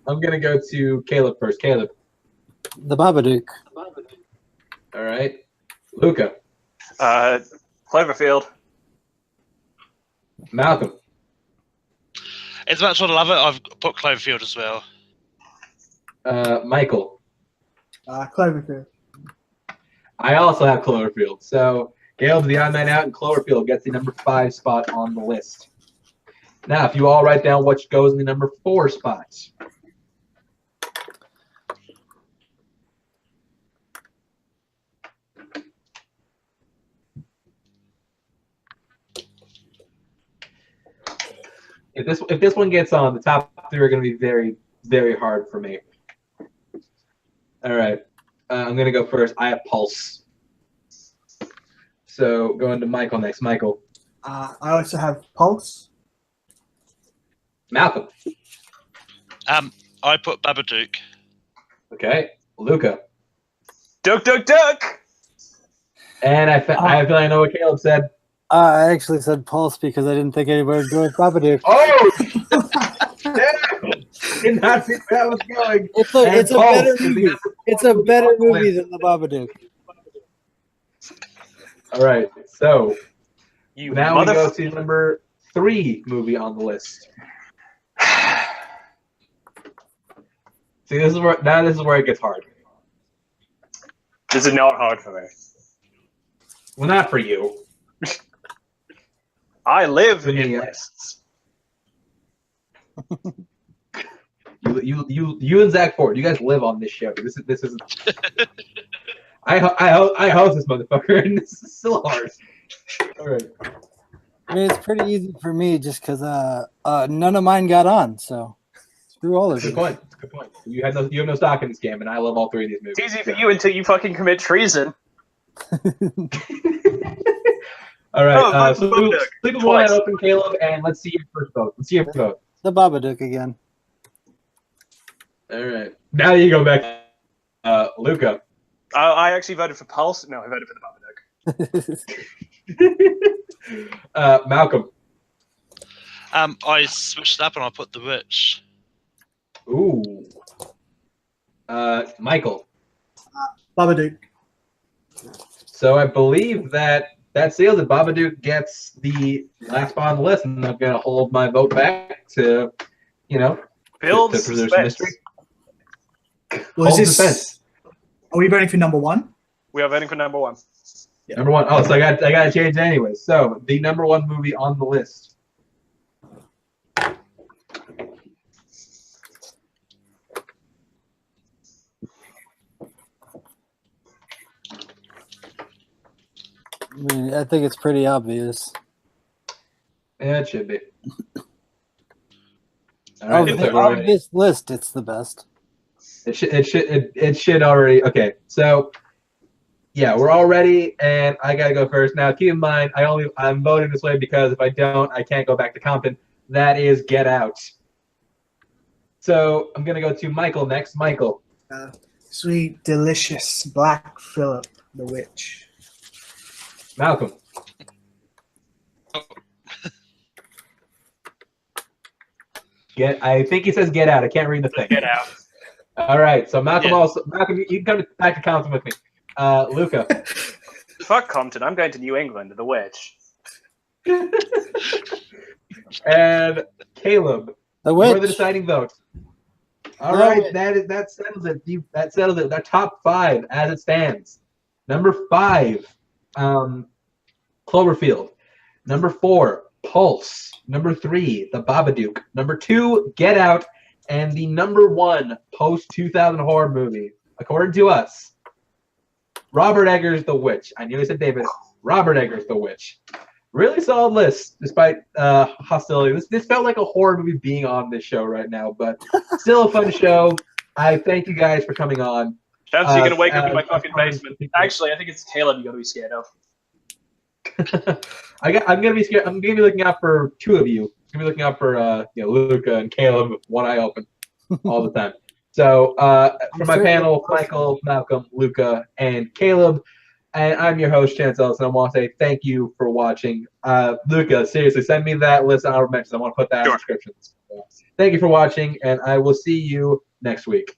I'm gonna go to Caleb first. Caleb.
The Babadook.
All right, Luca.
Cloverfield.
Malcolm.
As much as I love it, I've put Cloverfield as well.
Michael.
Cloverfield.
I also have Cloverfield. So Caleb's the odd man out, and Cloverfield gets the number 5 spot on the list. Now, if you all write down what goes in the number 4 spots. If this one gets on, the top 3 are going to be very, very hard for me. All right. I'm going to go first. I have Pulse. So going to Michael next. Michael.
I also have Pulse.
Malcolm.
I put Babadook.
Okay. Luca.
Duck.
And I feel I know what Caleb said.
I actually said Pulse because I didn't think anybody would go with Babadook.
Oh! Damn! Did not think that was going.
It's a better movie. It's a better movie than The Babadook.
All right, so
You
now we go to number 3 movie on the list. See, this is where it gets hard.
This is not hard for me.
Well, not for you.
I live in lists.
You and Zach Ford, you guys live on this show. This is. I host this motherfucker, and this is still hard. All right.
I mean, it's pretty easy for me just because none of mine got on, so screw all of it.
Good point. You have no stock in this game, and I love all 3 of these movies.
It's easy for you until you fucking commit treason.
All right.
So
leave the one open, Caleb, and let's see your first vote.
The Babadook again.
All right. Now you go back, Luca.
I actually voted for Pulse. No, I voted for the Babadook.
Malcolm.
I switched up and I put The Witch.
Ooh. Michael.
Babadook.
So I believe that that seals it. Babadook gets the last spot on the list, and I'm gonna hold my vote back to,
Build
to preserve
suspense.
mystery.
Was
Hold
this?
suspense.
Are we voting for number one?
We are voting for number one.
Number one. Oh, so I got to change it anyway. So the number one movie on the list.
I mean, I think it's pretty obvious.
Yeah, it should be. All right,
Of this list, it's the best.
It should already. Okay, so yeah, we're all ready, and I gotta go first. Now, keep in mind, I'm voting this way because if I don't, I can't go back to Compton. That is Get Out. So I'm gonna go to Michael next. Michael.
Sweet, delicious Black Phillip the Witch.
Malcolm. I think he says Get Out. I can't read the thing.
Get Out.
All right, so Malcolm
Yeah.
Malcolm, you can come back to Compton with me. Luca.
Fuck Compton. I'm going to New England. The Witch.
And Caleb.
The
For the
Witch.
deciding vote. All
The
right,
Witch.
that settles it. That settles it. The top 5 as it stands. Number 5, Cloverfield. Number 4, Pulse. Number 3, The Babadook. Number 2, Get Out. And the number 1 post-2000 horror movie, according to us, Robert Eggers' The Witch. I nearly said David. Robert Eggers' The Witch. Really solid list, despite hostility. This felt like a horror movie being on this show right now, but still a fun show. I thank you guys for coming on.
Chance you're gonna wake up in my fucking basement. Actually, I think it's Caleb you gotta be scared of.
I'm gonna be scared. I'm gonna be looking out for 2 of you. I'm gonna be looking out for Luca and Caleb with one eye open all the time. So for my panel, Michael, Malcolm, Luca, and Caleb, and I'm your host, Chance Ellison. I want to say thank you for watching. Luca, seriously, send me that list of honorable mentions. I want to put that in the description. So, thank you for watching, and I will see you next week.